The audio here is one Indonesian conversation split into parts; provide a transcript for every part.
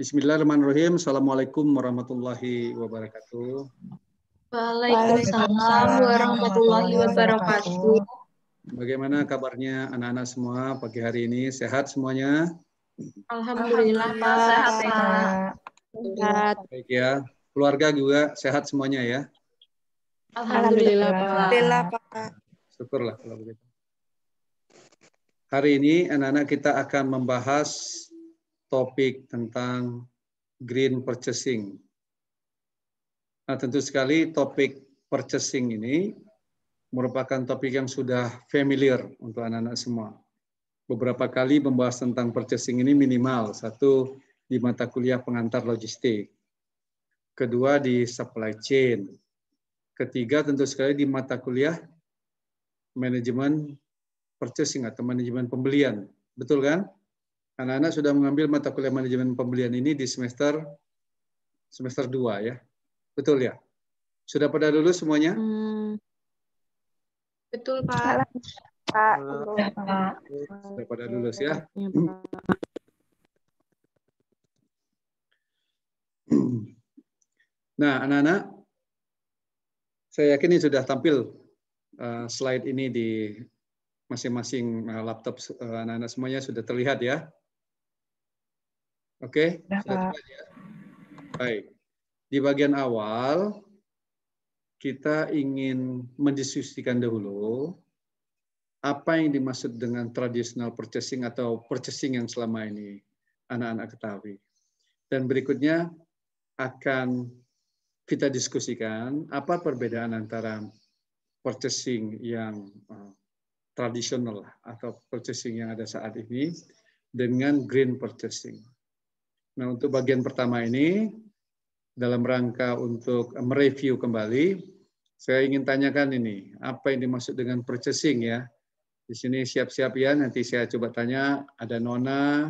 Bismillahirrahmanirrahim. Assalamualaikum warahmatullahi wabarakatuh. Waalaikumsalam warahmatullahi wabarakatuh. Bagaimana kabarnya anak-anak semua pagi hari ini? Sehat semuanya? Alhamdulillah Pak, sehat Pak. Sehat. Baik ya. Keluarga juga sehat semuanya ya? Alhamdulillah Pak. Alhamdulillah Pak. Syukurlah kalau begitu. Hari ini anak-anak kita akan membahas topik tentang green purchasing. Nah, tentu sekali topik purchasing ini merupakan topik yang sudah familiar untuk anak-anak semua. Beberapa kali membahas tentang purchasing ini minimal. Satu, di mata kuliah pengantar logistik. Kedua, di supply chain. Ketiga, tentu sekali di mata kuliah manajemen purchasing atau manajemen pembelian. Betul kan? Anak-anak sudah mengambil mata kuliah manajemen pembelian ini di semester 2 ya. Betul ya? Sudah pada lulus semuanya? Betul Pak. Sudah pada lulus ya? Nah, anak-anak, saya yakin ini sudah tampil slide ini di masing-masing laptop anak-anak semuanya sudah terlihat ya? Oke? Sudah terlihat ya? Baik. Di bagian awal, kita ingin mendiskusikan dahulu apa yang dimaksud dengan traditional purchasing atau purchasing yang selama ini anak-anak ketahui. Dan berikutnya akan kita diskusikan apa perbedaan antara purchasing yang tradisional atau purchasing yang ada saat ini dengan green purchasing. Nah, untuk bagian pertama ini, dalam rangka untuk mereview kembali, saya ingin tanyakan ini, apa yang dimaksud dengan purchasing ya? Di sini siap-siap ya, nanti saya coba tanya, ada Nona,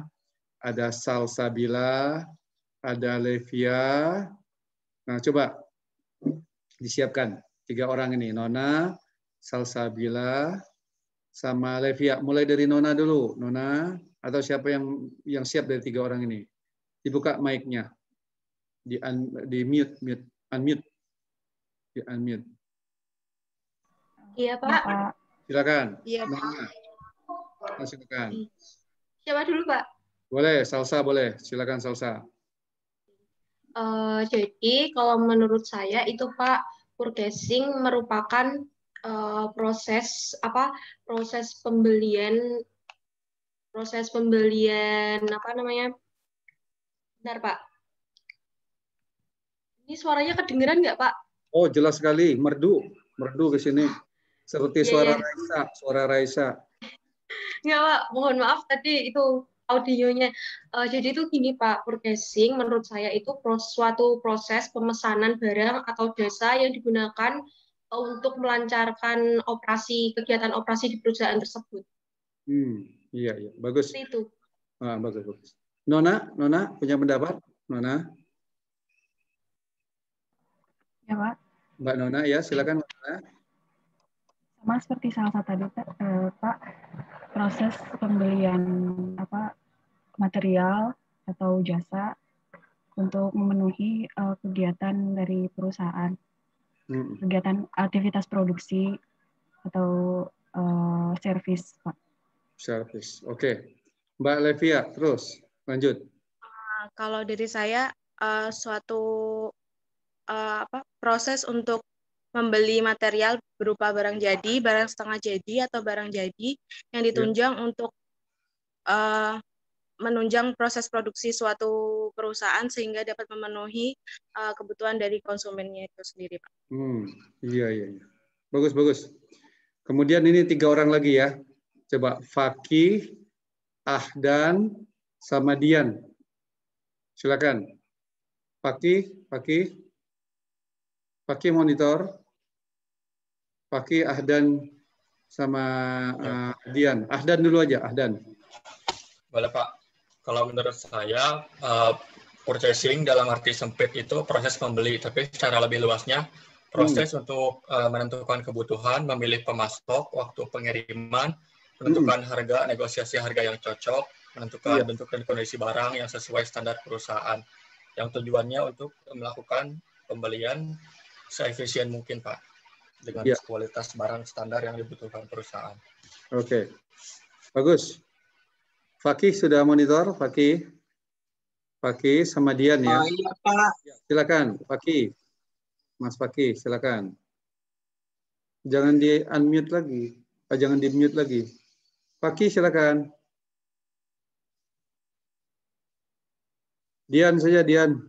ada Salsabila, ada Levia. Nah, coba disiapkan 3 orang ini, Nona, Salsabila, sama Levia. Mulai dari Nona dulu, Nona, atau siapa yang siap dari 3 orang ini? Dibuka mic-nya. Di unmute. Iya Pak. Silakan. Iya Pak. Silakan. Siapa dulu Pak? Boleh, Salsa boleh. Silakan Salsa. Jadi kalau menurut saya itu Pak, purchasing merupakan proses pembelian apa namanya? Benar Pak. Ini suaranya kedengeran nggak Pak? Oh, jelas sekali, merdu ke sini. Seperti suara Raisa. Nggak Pak, mohon maaf tadi itu audionya. Jadi itu gini Pak, purchasing menurut saya itu suatu proses pemesanan barang atau jasa yang digunakan untuk melancarkan kegiatan operasi di perusahaan tersebut. Iya, bagus. Seperti itu. Bagus. Nona punya pendapat? Nona? Ya Pak. Mbak Nona ya, silakan Mbak Nona. Sama seperti Salsa tadi Pak, proses pembelian material atau jasa untuk memenuhi kegiatan dari perusahaan, kegiatan aktivitas produksi atau servis Pak. Servis, oke. Mbak Levia, terus lanjut. Kalau dari saya suatu proses untuk membeli material berupa barang jadi, barang setengah jadi, atau barang jadi yang ditunjang untuk menunjang proses produksi suatu perusahaan sehingga dapat memenuhi kebutuhan dari konsumennya itu sendiri, Pak. Iya. Bagus. Kemudian ini 3 orang lagi ya. Coba Fakih, Ahdan, sama Dian. Silakan. Fakih monitor. Fakih, Ahdan, sama Dian. Ahdan dulu aja, Ahdan. Boleh Pak. Kalau menurut saya, purchasing dalam arti sempit itu proses membeli, tapi secara lebih luasnya proses untuk menentukan kebutuhan, memilih pemasok, waktu pengiriman, menentukan harga, negosiasi harga yang cocok, menentukan bentuk dan kondisi barang yang sesuai standar perusahaan, yang tujuannya untuk melakukan pembelian seefisien mungkin, Pak, dengan kualitas barang standar yang dibutuhkan perusahaan. Oke, bagus. Fakih sudah monitor, Fakih sama Dian ya. Iya, Pak. Silakan, Fakih. Mas Fakih, silakan. Jangan di unmute lagi, jangan di mute lagi. Fakih, silakan. Dian saja, Dian.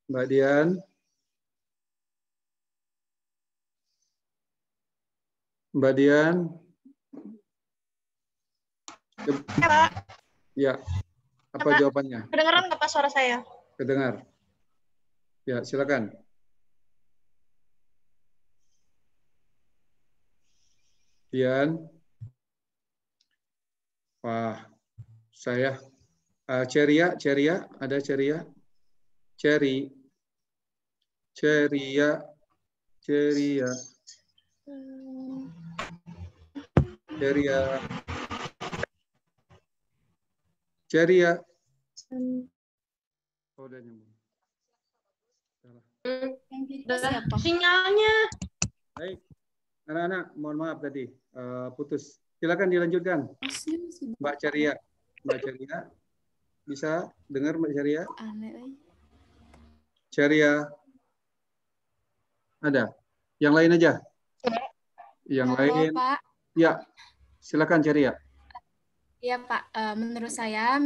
Mbak Dian. Mbak Dian. Ya, Pak. Ya. Apa jawabannya? Kedengeran nggak Pak suara saya? Kedengar. Ya, silakan. Dian. Wah, saya Ceria, ada Ceria? Ceria. Ceria. Oh, udah nyambung. Sinyalnya. Baik, anak-anak, mohon maaf tadi putus. Silakan dilanjutkan, Mbak Ceria. Bisa dengar Mbak Ceria? Ceria, ada? Yang lain aja? Yang lain? Pak. Ya, silakan Ceria. Ya Pak, menurut saya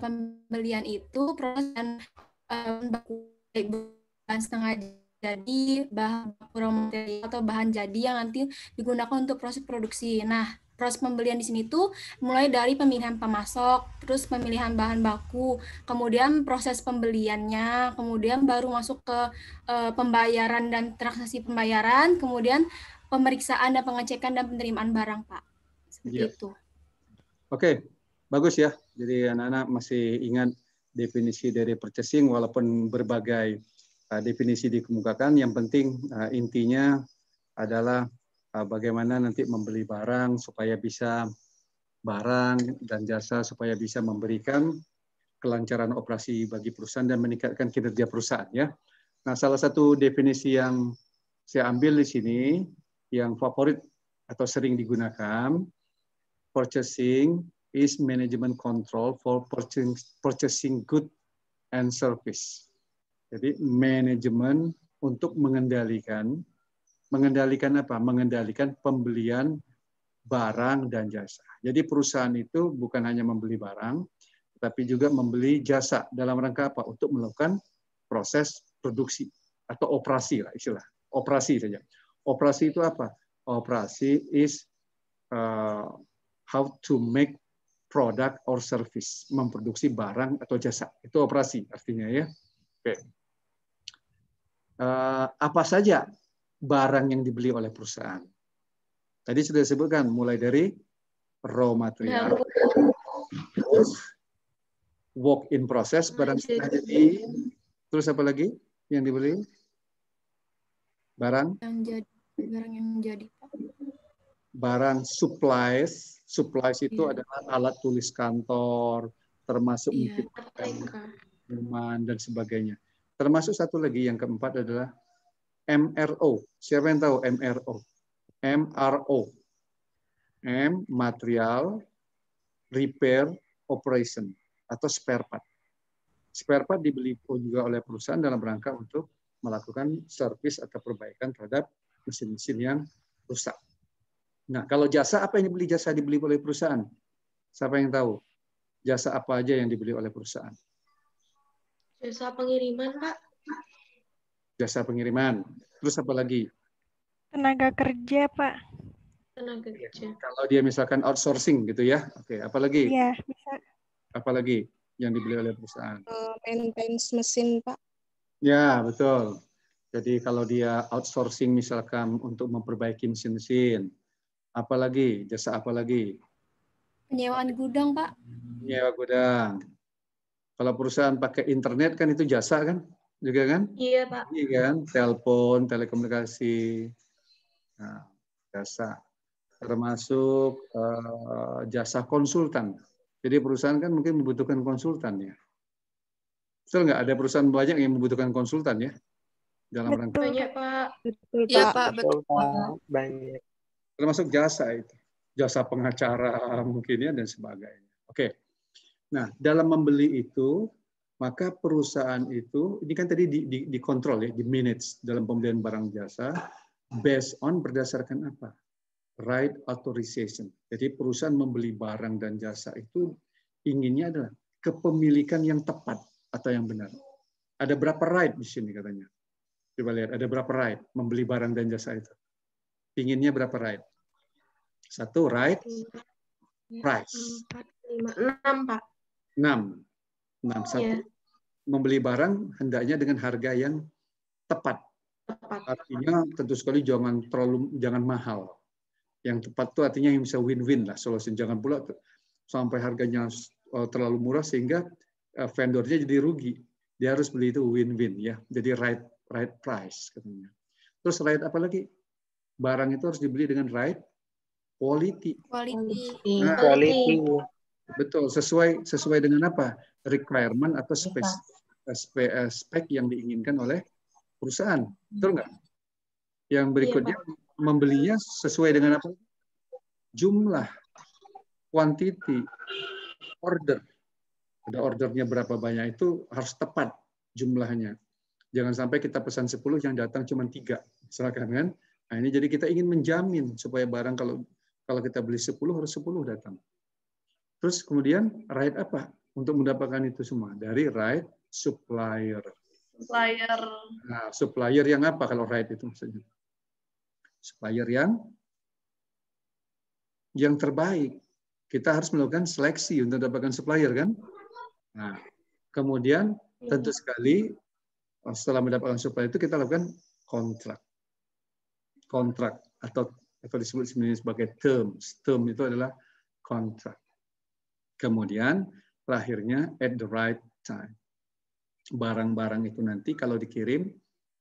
pembelian itu proses dan bahan setengah jadi, bahan baku raw material atau bahan jadi yang nanti digunakan untuk proses produksi. Nah, proses pembelian di sini tuh mulai dari pemilihan pemasok, terus pemilihan bahan baku, kemudian proses pembeliannya, kemudian baru masuk ke pembayaran dan transaksi pembayaran, kemudian pemeriksaan dan pengecekan dan penerimaan barang, Pak. Seperti itu. Oke, bagus ya. Jadi anak-anak masih ingat definisi dari purchasing walaupun berbagai definisi dikemukakan. Yang penting intinya adalah bagaimana nanti membeli barang supaya bisa barang dan jasa supaya bisa memberikan kelancaran operasi bagi perusahaan dan meningkatkan kinerja perusahaan ya. Nah, salah satu definisi yang saya ambil di sini yang favorit atau sering digunakan, purchasing is management control for purchasing good and service. Jadi manajemen untuk mengendalikan apa? Mengendalikan pembelian barang dan jasa. Jadi perusahaan itu bukan hanya membeli barang, tapi juga membeli jasa dalam rangka apa? Untuk melakukan proses produksi atau operasi lah istilah. Operasi saja. Operasi itu apa? Operasi is how to make product or service, memproduksi barang atau jasa. Itu operasi artinya ya. Oke. Apa saja barang yang dibeli oleh perusahaan? Tadi sudah disebutkan mulai dari raw material, work in process, barang setengah jadi, terus apa lagi yang dibeli? Barang yang jadi, Pak. Barang supplies itu adalah alat tulis kantor, termasuk mungkin minuman dan sebagainya. Termasuk satu lagi yang keempat adalah MRO. Siapa yang tahu MRO? MRO. M, material, repair, operation, atau spare part. Spare part dibeli juga oleh perusahaan dalam rangka untuk melakukan servis atau perbaikan terhadap mesin-mesin yang rusak. Nah, kalau jasa, apa yang dibeli oleh perusahaan? Siapa yang tahu? Jasa apa aja yang dibeli oleh perusahaan? Jasa pengiriman, Pak. Jasa pengiriman. Terus apa lagi? Tenaga kerja, Pak. Tenaga kerja. Kalau dia misalkan outsourcing gitu ya. Oke, apa lagi? Iya, bisa. Apa lagi yang dibeli oleh perusahaan? Maintenance mesin, Pak. Ya, betul. Jadi kalau dia outsourcing misalkan untuk memperbaiki mesin-mesin, apalagi jasa apa lagi? Penyewaan gudang, Pak. Penyewa gudang. Kalau perusahaan pakai internet kan itu jasa kan, juga kan? Iya Pak. Iya kan, telepon, telekomunikasi, nah, jasa. termasuk jasa konsultan. Jadi perusahaan kan mungkin membutuhkan konsultan ya. Betul nggak? Ada perusahaan banyak yang membutuhkan konsultan ya dalam rangka. Banyak Pak. Betul, Iya, Pak. Pak, betul. Banyak. Termasuk jasa itu, jasa pengacara mungkin ya dan sebagainya. Oke. Nah, dalam membeli itu, maka perusahaan itu, ini kan tadi dikontrol ya, di manage dalam pembelian barang jasa, based on berdasarkan apa? Right authorization. Jadi perusahaan membeli barang dan jasa itu inginnya adalah kepemilikan yang tepat atau yang benar. Ada berapa right di sini katanya? Coba lihat, ada berapa right membeli barang dan jasa itu? Inginnya berapa right? 1 right price. 4, 5, 6 Pak. 6. 1. Membeli barang hendaknya dengan harga yang tepat. Artinya tentu sekali jangan mahal. Yang tepat itu artinya yang bisa win-win lah solusi. Jangan pula sampai harganya terlalu murah sehingga vendornya jadi rugi. Dia harus beli itu win-win ya. Jadi right price katanya. Terus right apa lagi? Barang itu harus dibeli dengan right quality. Nah, Quality. Betul, sesuai dengan apa? Requirement atau spek yang diinginkan oleh perusahaan. Betul nggak? Yang berikutnya membelinya sesuai dengan apa? Jumlah, quantity, order. Ada ordernya berapa banyak itu harus tepat jumlahnya. Jangan sampai kita pesan 10 yang datang cuma 3. Misalkan kan? Nah, ini jadi kita ingin menjamin supaya barang kalau kita beli 10 harus 10 datang. Terus kemudian right apa? Untuk mendapatkan itu semua dari right supplier. Nah, supplier yang apa kalau right itu maksudnya? Supplier yang terbaik. Kita harus melakukan seleksi untuk mendapatkan supplier kan? Nah, kemudian tentu sekali setelah mendapatkan supplier itu kita lakukan kontrak. Kontrak atau disebut sebenarnya sebagai terms. Term itu adalah kontrak. Kemudian terakhirnya at the right time. Barang-barang itu nanti kalau dikirim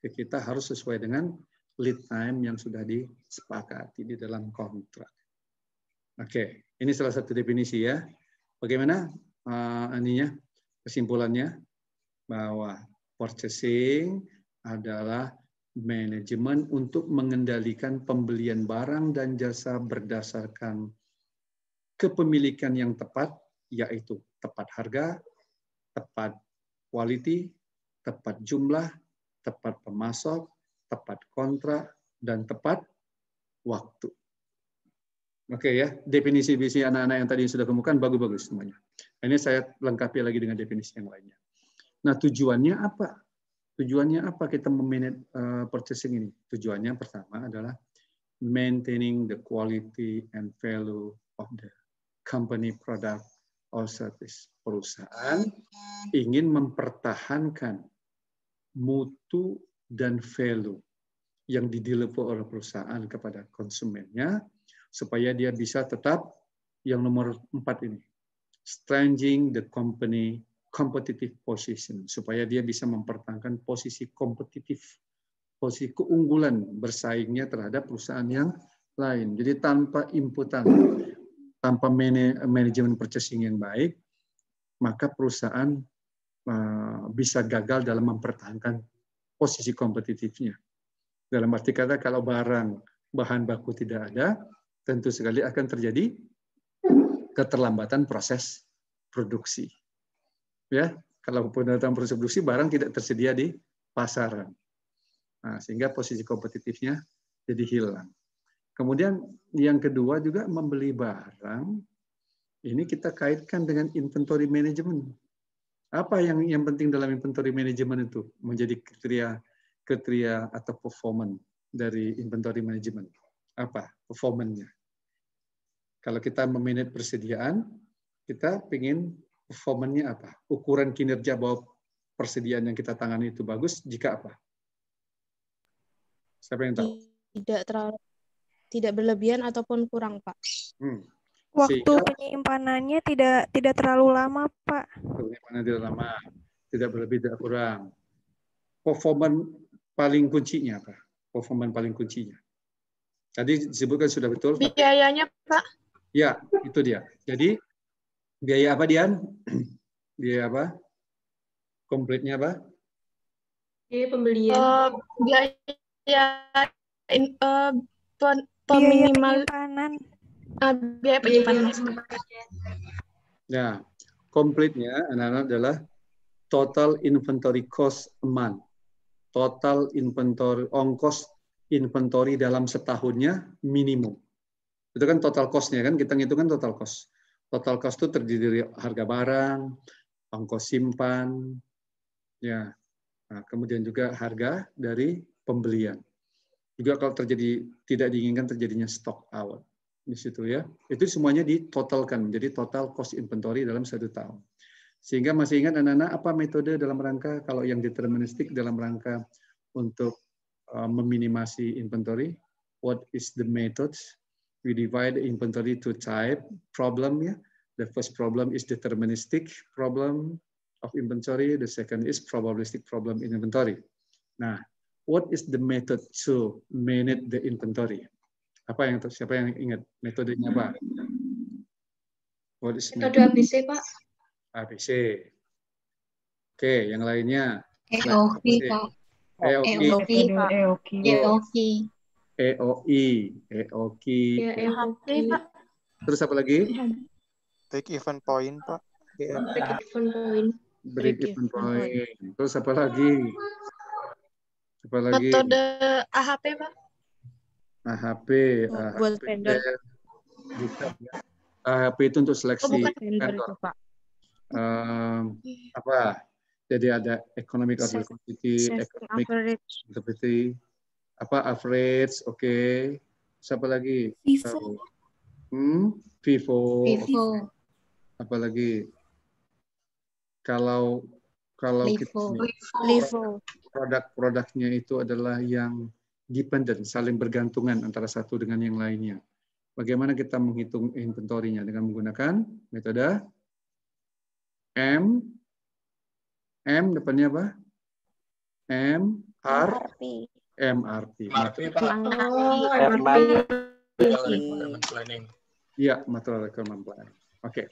ke kita harus sesuai dengan lead time yang sudah disepakati di dalam kontrak. Oke, ini salah satu definisi ya. Bagaimana kesimpulannya? Bahwa purchasing adalah manajemen untuk mengendalikan pembelian barang dan jasa berdasarkan kepemilikan yang tepat, yaitu tepat harga, tepat quality, tepat jumlah, tepat pemasok, tepat kontrak, dan tepat waktu. Oke ya, definisi anak-anak yang tadi sudah kemukan bagus-bagus semuanya. Ini saya lengkapi lagi dengan definisi yang lainnya. Nah, tujuannya apa? Tujuannya apa kita memanage purchasing ini? Tujuannya pertama adalah maintaining the quality and value of the company product or service. Perusahaan ingin mempertahankan mutu dan value yang dideliver oleh perusahaan kepada konsumennya supaya dia bisa tetap yang nomor 4 ini, strengthening the company competitive position, supaya dia bisa mempertahankan posisi kompetitif, posisi keunggulan bersaingnya terhadap perusahaan yang lain. Jadi tanpa inputan, tanpa manajemen purchasing yang baik, maka perusahaan bisa gagal dalam mempertahankan posisi kompetitifnya. Dalam arti kata, kalau bahan baku tidak ada, tentu sekali akan terjadi keterlambatan proses produksi. Ya, kalau keterlambatan proses produksi, barang tidak tersedia di pasaran. Nah, sehingga posisi kompetitifnya jadi hilang. Kemudian yang kedua juga membeli barang, ini kita kaitkan dengan inventory management. Apa yang penting dalam inventory management itu? Menjadi kriteria atau performance dari inventory management. Apa performance-nya? Kalau kita memanage persediaan, kita ingin performance-nya apa? Ukuran kinerja bahwa persediaan yang kita tangani itu bagus, jika apa? Siapa yang tahu? Tidak berlebihan ataupun kurang, Pak. Waktu penyimpanannya tidak terlalu lama, Pak. Penyimpanan tidak lama, tidak berlebih, tidak kurang. Performance paling kuncinya apa? Performance paling kuncinya. Tadi disebutkan sudah betul. Biayanya, Pak? Ya, itu dia. Jadi biaya apa, Dian? Biaya apa? Komplitnya apa? Biaya pembelian. Biaya Biaya penyimpanan. Biaya penyimpanan. Ya, komplitnya anak-anak adalah total inventory cost a month. Total inventory, ongkos inventory dalam setahunnya minimum. Itu kan total cost-nya kan, kita ngitungkan total cost. Total cost itu terdiri dari harga barang, ongkos simpan, ya. Nah, kemudian juga harga dari pembelian. Juga kalau terjadi tidak diinginkan terjadinya stock out di situ ya. Itu semuanya ditotalkan menjadi total cost inventory dalam 1 tahun. Sehingga masih ingat anak-anak apa metode dalam rangka kalau yang deterministik dalam rangka untuk meminimasi inventory? What is the methods? We divide the inventory to type problem ya. The first problem is deterministic problem of inventory. The second is probabilistic problem in inventory. Nah, what is the method to manage the inventory? Apa yang siapa yang ingat metodenya apa? What is metode ABC, Pak? ABC. Oke, yang lainnya. EOQ, Pak. EOQ. EOQ. Terus apa lagi? Break even point, Pak. Break even point. Terus apa lagi? Apa lagi? Metode AHP, Pak. AHP. Buat vendor. Bukan, ya. AHP itu untuk seleksi vendor. Apa? Jadi ada economic opportunity, economic opportunity, apa average, oke. Siapa lagi? FIFO. FIFO. Apa lagi? Kalau produk-produknya itu adalah yang dependent, saling bergantungan antara satu dengan yang lainnya. Bagaimana kita menghitung inventory-nya dengan menggunakan metode depannya apa? MRP. Iya, material requirement planning. Oke.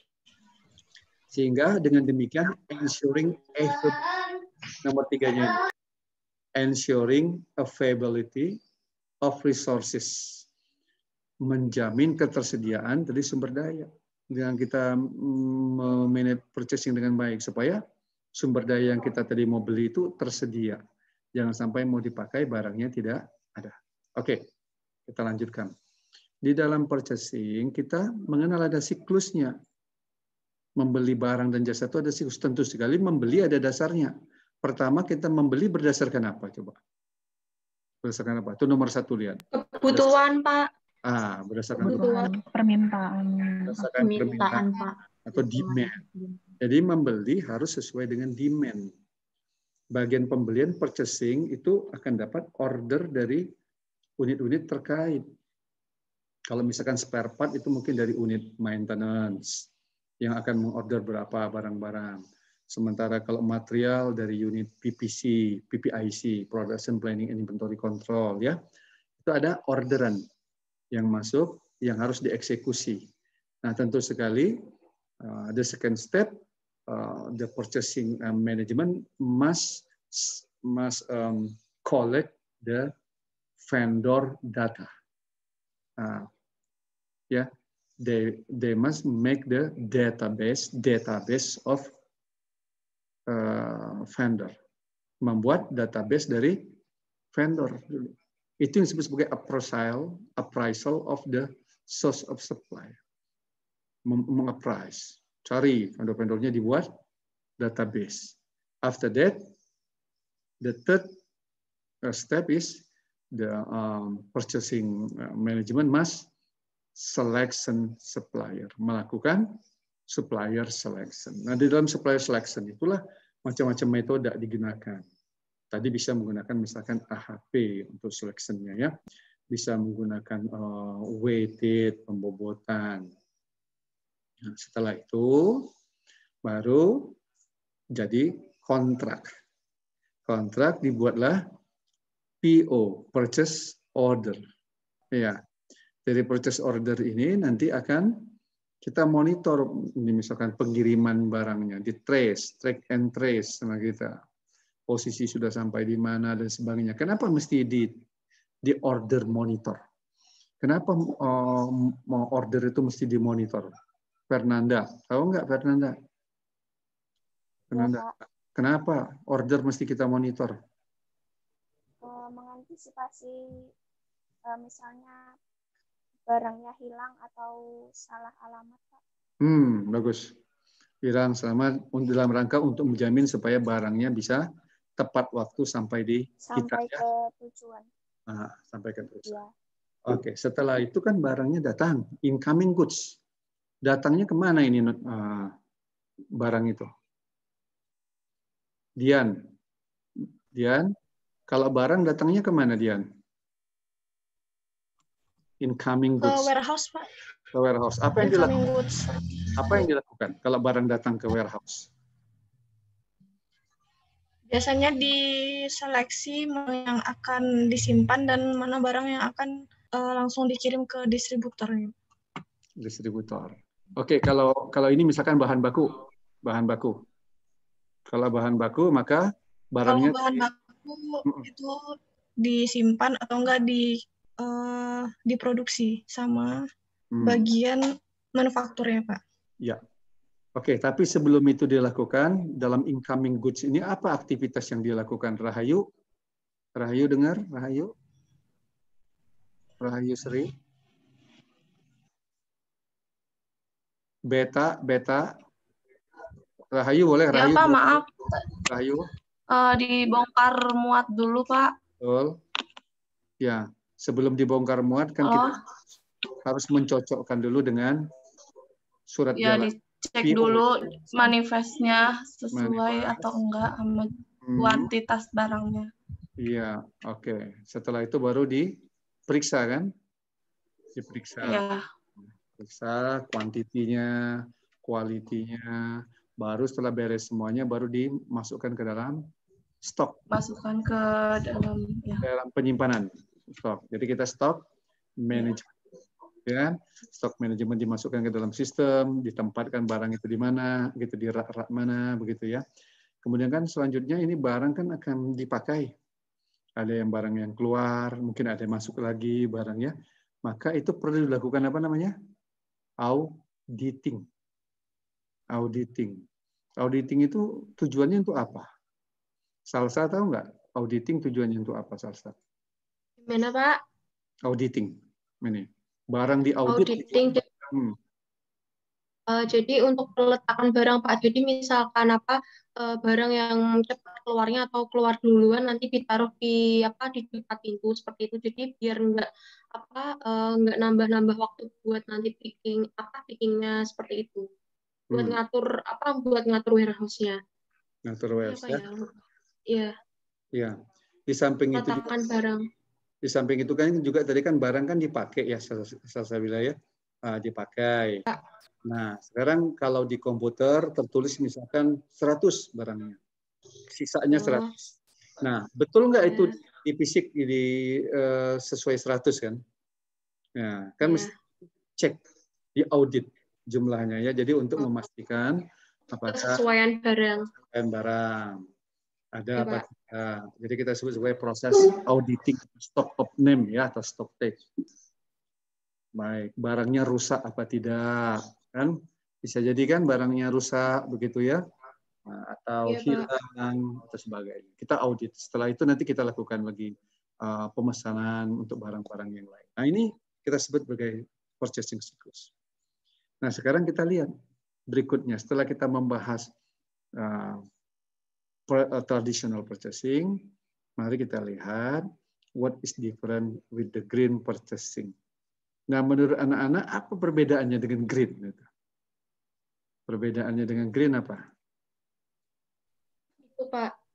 Sehingga dengan demikian ensuring nomor 3-nya ini. Ensuring availability of resources. Menjamin ketersediaan dari sumber daya. Dengan kita manage purchasing dengan baik supaya sumber daya yang kita tadi mau beli itu tersedia. Jangan sampai mau dipakai barangnya tidak ada. Oke, kita lanjutkan. Di dalam purchasing kita mengenal ada siklusnya. Membeli barang dan jasa itu ada siklus. Tentu sekali membeli ada dasarnya. Pertama kita membeli berdasarkan apa coba? Berdasarkan apa? Itu nomor 1 lihat. Kebutuhan, Pak. Berdasarkan permintaan. Berdasarkan permintaan, Pak. Atau demand. Jadi membeli harus sesuai dengan demand. Bagian pembelian purchasing itu akan dapat order dari unit-unit terkait. Kalau misalkan spare part itu mungkin dari unit maintenance yang akan mengorder berapa barang-barang. Sementara kalau material dari unit PPIC, Production Planning and Inventory Control ya. Itu ada orderan yang masuk yang harus dieksekusi. Nah, tentu sekali the second step the purchasing management must collect the vendor data. They must make the database of vendor. Membuat database dari vendor. Itu yang disebut sebagai appraisal of the source of supply. Mengappraise. Cari vendor-vendornya, dibuat database. After that, the third step is the purchasing management must selection supplier. Melakukan supplier selection. Nah, di dalam supplier selection itulah macam-macam metode digunakan. Tadi bisa menggunakan misalkan AHP untuk selection-nya ya. Bisa menggunakan weighted, pembobotan. Nah, setelah itu baru jadi kontrak. Kontrak dibuatlah PO, purchase order. Ya, Dari purchase order ini nanti akan kita monitor, ini misalkan pengiriman barangnya, di track and trace sama kita. Posisi sudah sampai di mana dan sebagainya. Kenapa mesti di order monitor? Kenapa order itu mesti dimonitor? Fernanda, tahu nggak Fernanda? Fernanda, kenapa order mesti kita monitor? Mengantisipasi misalnya barangnya hilang atau salah alamat, Pak. Bagus. Hilang selamat dalam rangka untuk menjamin supaya barangnya bisa tepat waktu sampai di kita. Sampai ke tujuan. Sampai ke tujuan. Ya. Oke, setelah itu kan barangnya datang, incoming goods. Datangnya kemana ini barang itu? Dian, kalau barang datangnya kemana Dian? Incoming goods. Ke warehouse, Pak. Ke warehouse. Apa yang dilakukan? Apa yang dilakukan kalau barang datang ke warehouse? Biasanya diseleksi mana yang akan disimpan dan mana barang yang akan langsung dikirim ke distributor. Distributor. Oke, kalau ini misalkan bahan baku. Kalau bahan baku maka barangnya. Kalau bahan baku itu disimpan atau enggak diproduksi sama bagian manufakturnya, Pak. Ya. Oke, tapi sebelum itu dilakukan dalam incoming goods ini apa aktivitas yang dilakukan Rahayu? Rahayu dengar? Rahayu Sri? Beta. Rahayu boleh? Ya, Rahayu, Pak, maaf. Rahayu. Dibongkar muat dulu, Pak. Betul. Ya, sebelum dibongkar muat kan kita harus mencocokkan dulu dengan surat jalan. Dicek dulu manifestnya sesuai atau enggak sama kuantitas barangnya. Iya, oke. Setelah itu baru diperiksa kan? Diperiksa. Iya. Periksa kuantitinya, kualitinya. Baru setelah beres semuanya baru dimasukkan ke dalam stok. Masukkan ke dalam penyimpanan stok. Jadi kita stok manajemen. Ya, stok manajemen dimasukkan ke dalam sistem, ditempatkan barang itu di mana, gitu di rak-rak mana, begitu ya. Kemudian kan selanjutnya ini barang kan akan dipakai. Ada yang barang yang keluar, mungkin ada yang masuk lagi barangnya. Maka itu perlu dilakukan apa namanya? Auditing. Auditing itu tujuannya untuk apa? Salsa tahu nggak? Auditing tujuannya untuk apa, Salsa? Gimana, Pak? Auditing. Ini. Barang di audit. Auditing. Jadi untuk peletakan barang, Pak. Jadi misalkan barang yang cepat keluarnya atau keluar duluan nanti ditaruh di dekat pintu seperti itu. Jadi biar nggak nambah-nambah waktu buat nanti pickingnya seperti itu. Buat ngatur warehouse-nya. Ngatur warehouse ya. Iya. Iya. Di samping itu juga, barang. Di samping itu kan juga tadi kan barang kan dipakai ya, Salsa wilayah dipakai. Nah, sekarang kalau di komputer tertulis misalkan 100 barangnya. Sisanya 100. Nah, betul nggak itu di fisik sesuai 100 kan? Nah, kan mesti cek di audit jumlahnya ya. Jadi untuk memastikan apakah kesesuaian barang. Ada apa tidak. Jadi kita sebut sebagai proses auditing stock of name ya atau stock take. Baik, barangnya rusak apa tidak kan? Bisa jadi kan barangnya rusak begitu ya, atau hilang atau sebagainya. Kita audit. Setelah itu nanti kita lakukan lagi pemesanan untuk barang-barang yang lain. Nah ini kita sebut sebagai purchasing cycles. Nah sekarang kita lihat berikutnya setelah kita membahas traditional purchasing, mari kita lihat what is different with the green purchasing. Nah, menurut anak-anak apa perbedaannya dengan green? Perbedaannya dengan green apa? Itu Pak,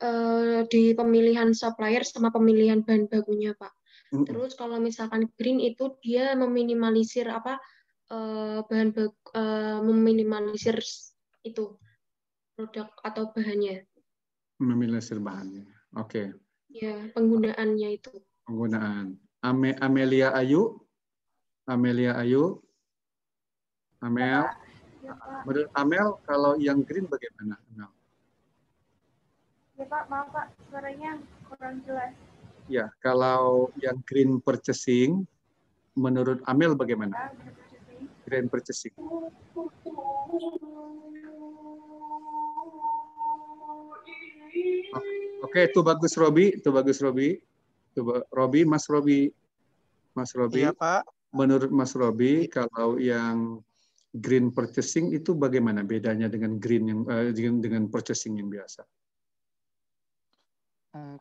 di pemilihan supplier sama pemilihan bahan bakunya Pak. Terus kalau misalkan green itu dia meminimalisir bahan baku, meminimalisir itu produk atau bahannya. Meminimalisir bahannya. Oke. Ya, penggunaannya itu. Penggunaan. Amelia Ayu? Amelia Ayu. Amel. Ya, Pak. Menurut Amel, kalau yang green bagaimana? Amel? Ya, Pak. Maaf, Pak. Suaranya kurang jelas. Ya, kalau yang green purchasing, menurut Amel bagaimana? Green purchasing. Oke, itu bagus Robi, itu bagus Robi. Coba Robi, Mas Robi. Mas Robi. Iya, Pak. Menurut Mas Robi, kalau yang green purchasing itu bagaimana bedanya dengan green yang dengan purchasing yang biasa?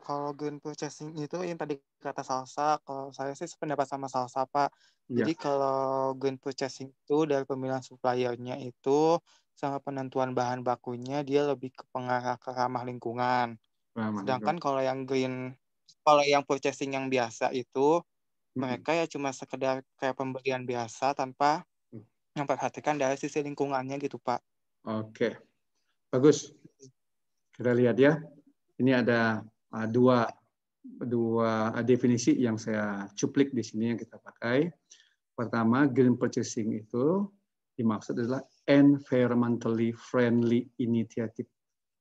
Kalau green purchasing itu yang tadi kata Salsa, kalau saya sih sependapat sama Salsa, Pak. Ya. Jadi kalau green purchasing itu dari pemilihan suppliernya itu sama penentuan bahan bakunya dia lebih ke pengarah ke ramah lingkungan. Sedangkan kalau yang purchasing yang biasa itu mereka ya cuma sekedar kayak pembelian biasa tanpa memperhatikan dari sisi lingkungannya gitu, Pak. Oke, bagus. Kita lihat ya. Ini ada dua definisi yang saya cuplik di sini yang kita pakai. Pertama, green purchasing itu dimaksud adalah environmentally friendly initiative.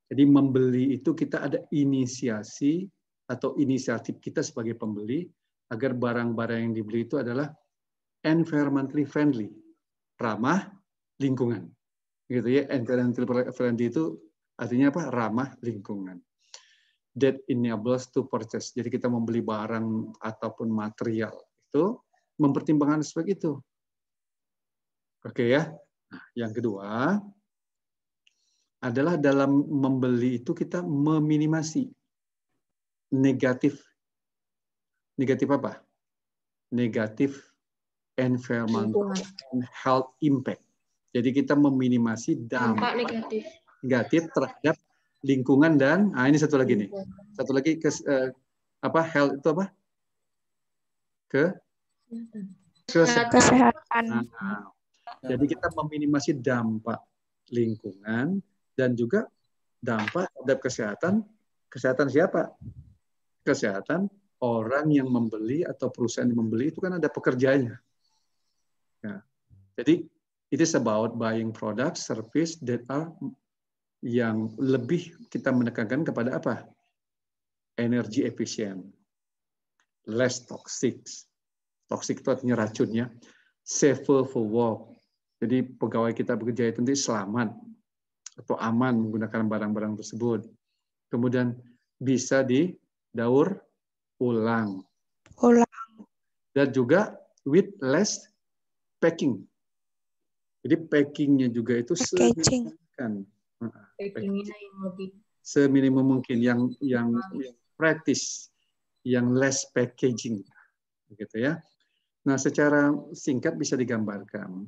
Jadi membeli itu kita ada inisiasi atau inisiatif kita sebagai pembeli agar barang-barang yang dibeli itu adalah environmentally friendly, ramah lingkungan. Gitu ya, environmentally friendly itu artinya apa? Ramah lingkungan. That enables to purchase. Jadi kita membeli barang ataupun material itu mempertimbangkan aspek itu. Oke ya. Nah, yang kedua adalah dalam membeli itu kita meminimasi negatif apa? Negatif environmental and health impact. Jadi kita meminimasi dampak negatif terhadap lingkungan dan ini satu lagi nih. Satu lagi health itu apa? Kesehatan. Jadi kita meminimasi dampak lingkungan dan juga dampak terhadap kesehatan. Kesehatan siapa? Kesehatan orang yang membeli atau perusahaan yang membeli itu kan ada pekerjanya. Ya. Jadi it is about buying products, service that are yang lebih kita menekankan kepada apa? Energy efisien, less toxic. Toxic itu artinya racunnya. Safer for work. Jadi pegawai kita bekerja itu nanti selamat atau aman menggunakan barang-barang tersebut. Kemudian bisa didaur ulang. Dan juga with less packing. Jadi packingnya juga itu seminimum mungkin yang praktis, yang less packaging, gitu ya. Nah, secara singkat bisa digambarkan.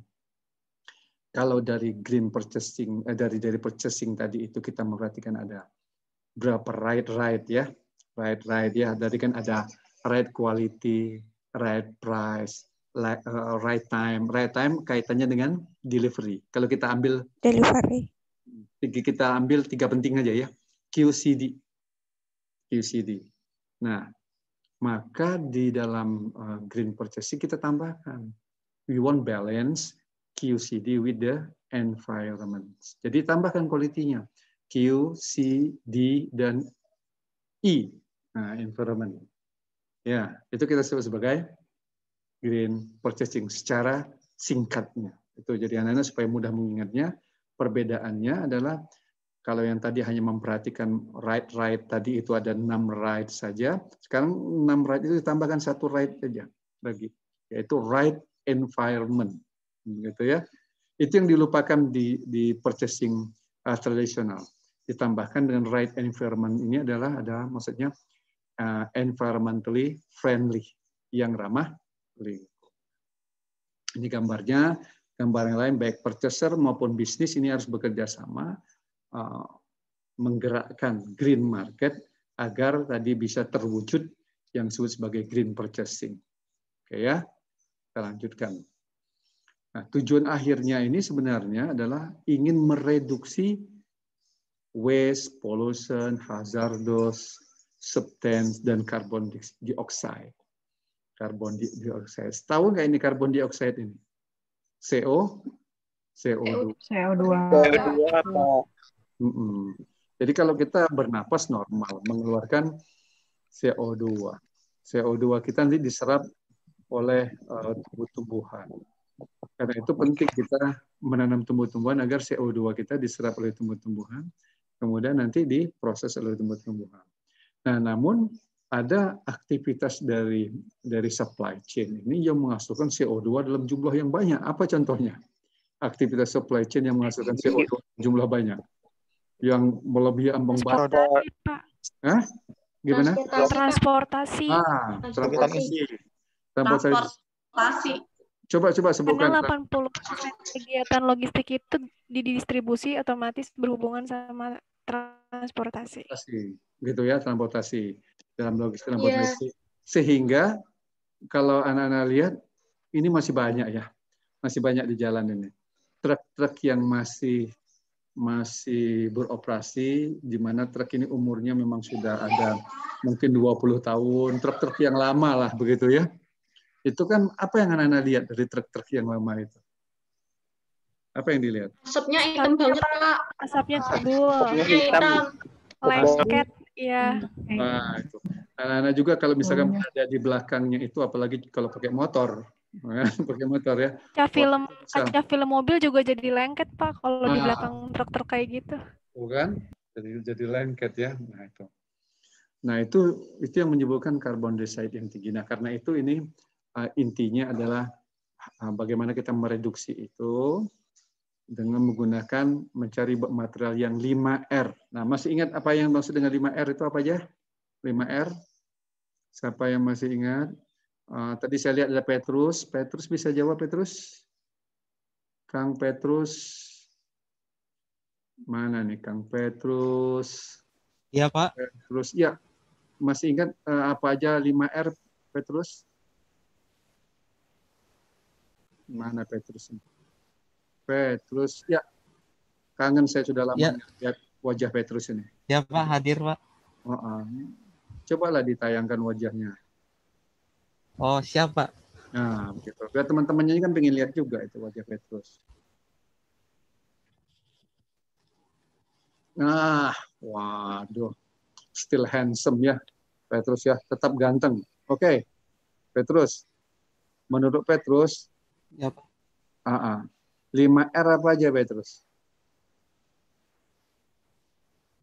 Kalau dari green purchasing, dari purchasing tadi itu kita memperhatikan ada berapa right ya, right ya. Tadi kan ada right quality, right price, right time. Right time kaitannya dengan delivery. Kalau kita ambil delivery, kita ambil 3 penting aja ya. QCD. Nah, maka di dalam green purchasing kita tambahkan we want balance QCD with the environment. Jadi tambahkan quality-nya Q, C, D dan E. Nah, environment. Ya, itu kita sebut sebagai green purchasing secara singkatnya. Itu jadi anak-anak supaya mudah mengingatnya. Perbedaannya adalah kalau yang tadi hanya memperhatikan right tadi itu ada 6 right saja. Sekarang 6 right itu ditambahkan 1 right saja lagi, yaitu right environment. Gitu ya. Itu yang dilupakan di purchasing tradisional. Ditambahkan dengan right environment ini adalah maksudnya environmentally friendly, yang ramah lingkungan. Ini gambarnya. Gambar yang lain, baik purchaser maupun bisnis ini harus bekerja sama menggerakkan green market agar tadi bisa terwujud yang disebut sebagai green purchasing. Oke ya, kita lanjutkan. Nah, tujuan akhirnya ini sebenarnya adalah ingin mereduksi waste, pollution, hazardous substance dan carbon dioxide. Karbon dioksida. Tahu nggak ini karbon dioksida ini? CO2. Jadi kalau kita bernapas normal mengeluarkan CO2. CO2 kita nanti diserap oleh tumbuh-tumbuhan. Karena itu penting kita menanam tumbuh-tumbuhan agar CO2 kita diserap oleh tumbuh-tumbuhan, kemudian nanti diproses oleh tumbuh-tumbuhan. Nah, namun ada aktivitas dari supply chain ini yang menghasilkan CO2 dalam jumlah yang banyak. Apa contohnya? Aktivitas supply chain yang menghasilkan CO2 jumlah banyak, yang melebihi ambang batas. Hah? Gimana? Transportasi. Transportasi. Coba sebutkan. Karena 80% kegiatan logistik itu didistribusi otomatis berhubungan sama transportasi. Gitu ya, transportasi. Dalam logistik transportasi. Sehingga kalau anak-anak lihat ini masih banyak ya. Masih banyak di jalan ini. Truk-truk yang masih beroperasi, di mana truk ini umurnya memang sudah ada mungkin 20 tahun, truk-truk yang lama lah begitu ya. Itu kan apa yang anak-anak lihat dari truk-truk yang lama itu? Apa yang dilihat? Asapnya hitam banget, Pak. Asapnya tebal. Hitam. Lengket, ya. Nah, itu. Anak-anak juga kalau misalkan ada di belakangnya itu, apalagi kalau pakai motor. Pakai motor ya. Kaca film mobil juga jadi lengket, Pak, kalau di belakang truk-truk kayak gitu. Bukan? Jadi lengket ya. Nah, itu yang menyebabkan carbon dioxide yang tinggi. Nah, karena itu ini intinya adalah bagaimana kita mereduksi itu dengan menggunakan mencari material yang 5R. Nah, masih ingat apa yang maksud dengan 5R itu apa aja? 5R? Siapa yang masih ingat? Tadi saya lihat ada Petrus. Petrus bisa jawab, Petrus? Kang Petrus. Mana nih Kang Petrus? Iya, Pak. Petrus, ya. Masih ingat apa aja 5R, Petrus? Mana Petrus? Petrus, ya. Kangen saya sudah lama lihat wajah Petrus ini. Ya, Pak, hadir, Pak. Cobalah ditayangkan wajahnya. Oh, siapa? Nah, begitu. Biar teman-temannya ini kan pengen lihat juga itu wajah Petrus. Nah, waduh. Still handsome ya. Petrus ya, tetap ganteng. Oke. Petrus. Menurut Petrus, ya, Pak. 5R apa aja, Petrus?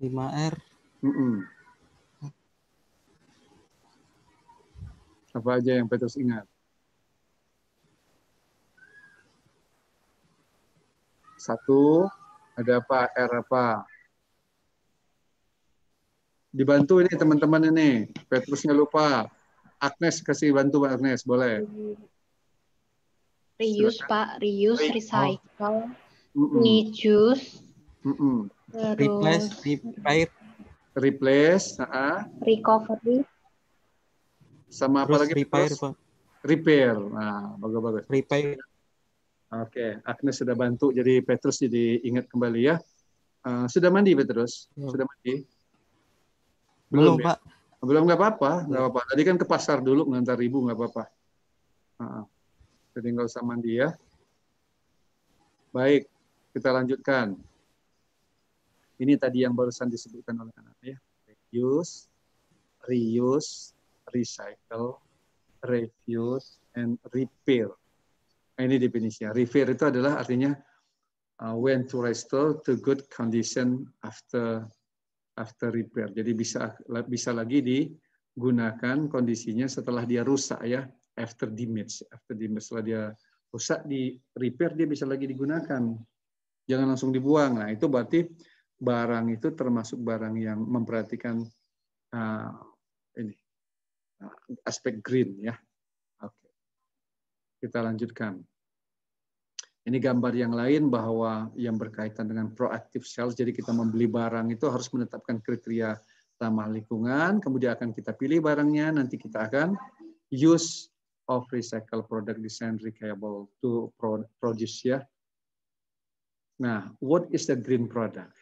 5R. Apa aja yang Petrus ingat? 1, ada apa? R apa? Dibantu ini teman-teman ini. Petrusnya lupa. Agnes kasih bantu, Pak Agnes, boleh? Reuse, Pak. Reuse, recycle, reduce, replace, recovery. Sama apa lagi? Repair, Pak. Repair. Nah, bagus-bagus. Repair. Oke, Agnes sudah bantu, jadi Petrus jadi ingat kembali ya. Sudah mandi Petrus? Sudah mandi? Belum, Pak. Belum, nggak apa-apa. Tadi kan ke pasar dulu ngantar ibu, nggak apa-apa. Jadi nggak usah mandi ya. Baik, kita lanjutkan. Ini tadi yang barusan disebutkan oleh anak ya. Reuse, recycle, refuse, and repair. Nah, ini definisinya. Repair itu adalah artinya when to restore to good condition after repair. Jadi bisa lagi digunakan kondisinya setelah dia rusak ya. After damage, setelah dia rusak di repair dia bisa lagi digunakan. Jangan langsung dibuang. Nah, itu berarti barang itu termasuk barang yang memperhatikan aspek green ya. Oke. Kita lanjutkan. Ini gambar yang lain bahwa yang berkaitan dengan proactive sales. Jadi kita membeli barang itu harus menetapkan kriteria ramah lingkungan, kemudian akan kita pilih barangnya, nanti kita akan use of recycle product design replicable to produce ya. Nah, what is the green product?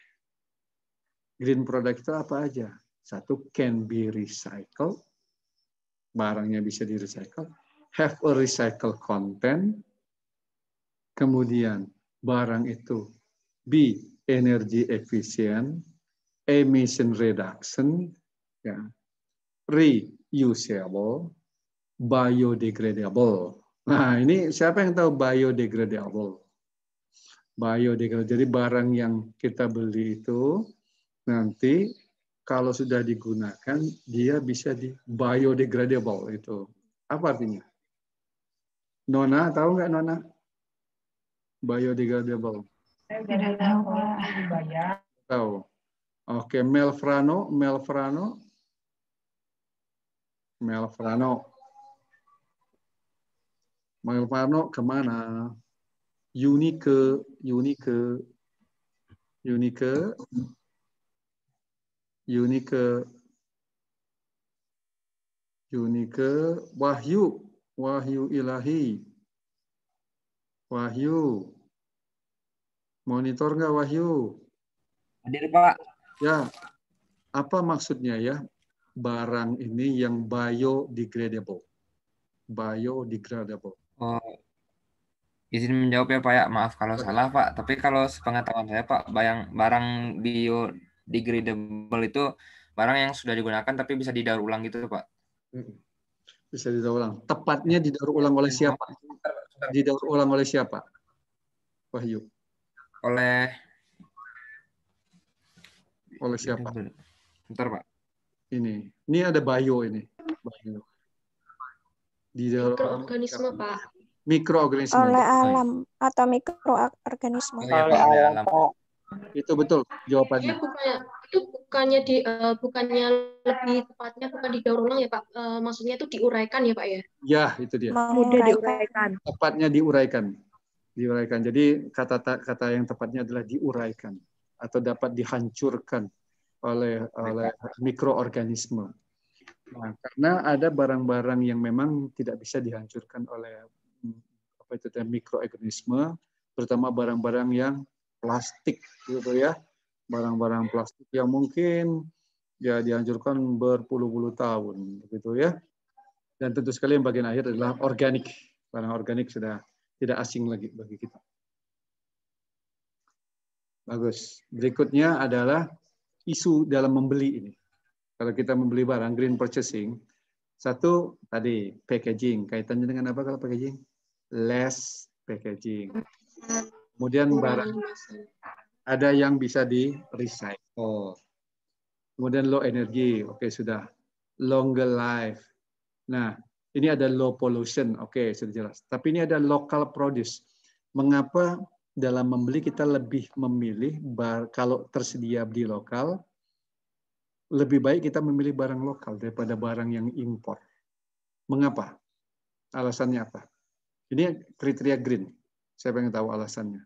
Green product itu apa aja? 1, can be recycled, barangnya bisa di-recycle. have a recycle content, kemudian barang itu B, energy efficient, emission reduction, ya, reusable, biodegradable. Nah, ini siapa yang tahu biodegradable? Biodegradable. Jadi barang yang kita beli itu nanti kalau sudah digunakan dia bisa di biodegradable itu. Apa artinya? Nona tahu nggak Nona? Biodegradable. Tidak tahu, Pak. Tahu. Oke, Melfrano kemana? Unique. Wahyu Ilahi. Wahyu. Monitor nggak Wahyu? Hadir, Pak. Ya. Apa maksudnya ya? Barang ini yang biodegradable. Biodegradable. Oh, izin menjawab ya Pak ya. Maaf kalau salah Pak. Tapi kalau sepengetahuan saya Pak, barang biodegradable itu barang yang sudah digunakan tapi bisa didaur ulang gitu Pak. Bisa didaur ulang. Tepatnya didaur ulang oleh siapa? Didaur ulang oleh siapa? Wahyu. Oleh siapa? Bentar Pak. Ini ada bio ini. Bio. Mikroorganisme Pak. Mikroorganisme. Oleh alam atau mikroorganisme. Oleh alam. Itu betul jawabannya. Itu bukannya lebih tepatnya bukan didaur ulang ya Pak. Maksudnya itu diuraikan ya Pak ya? Ya, itu dia. Mudah diuraikan. Tepatnya diuraikan. Jadi kata yang tepatnya adalah diuraikan atau dapat dihancurkan oleh mikroorganisme. Nah, karena ada barang-barang yang memang tidak bisa dihancurkan oleh mikroorganisme, terutama barang-barang yang plastik gitu ya. Barang-barang plastik yang mungkin ya dihancurkan berpuluh-puluh tahun gitu ya. Dan tentu sekali yang bagian akhir adalah organik. Barang organik sudah tidak asing lagi bagi kita. Bagus. Berikutnya adalah isu dalam membeli ini. Kalau kita membeli barang, green purchasing, satu tadi packaging. Kaitannya dengan apa kalau packaging? Less packaging. Kemudian barang ada yang bisa di recycle. Kemudian low energy, oke sudah. Longer life. Nah, ini ada low pollution, oke sudah jelas. Tapi ini ada local produce. Mengapa dalam membeli kita lebih memilih kalau tersedia di lokal, lebih baik kita memilih barang lokal daripada barang yang impor. Mengapa? Alasannya apa? Ini kriteria green. Saya pengen tahu alasannya.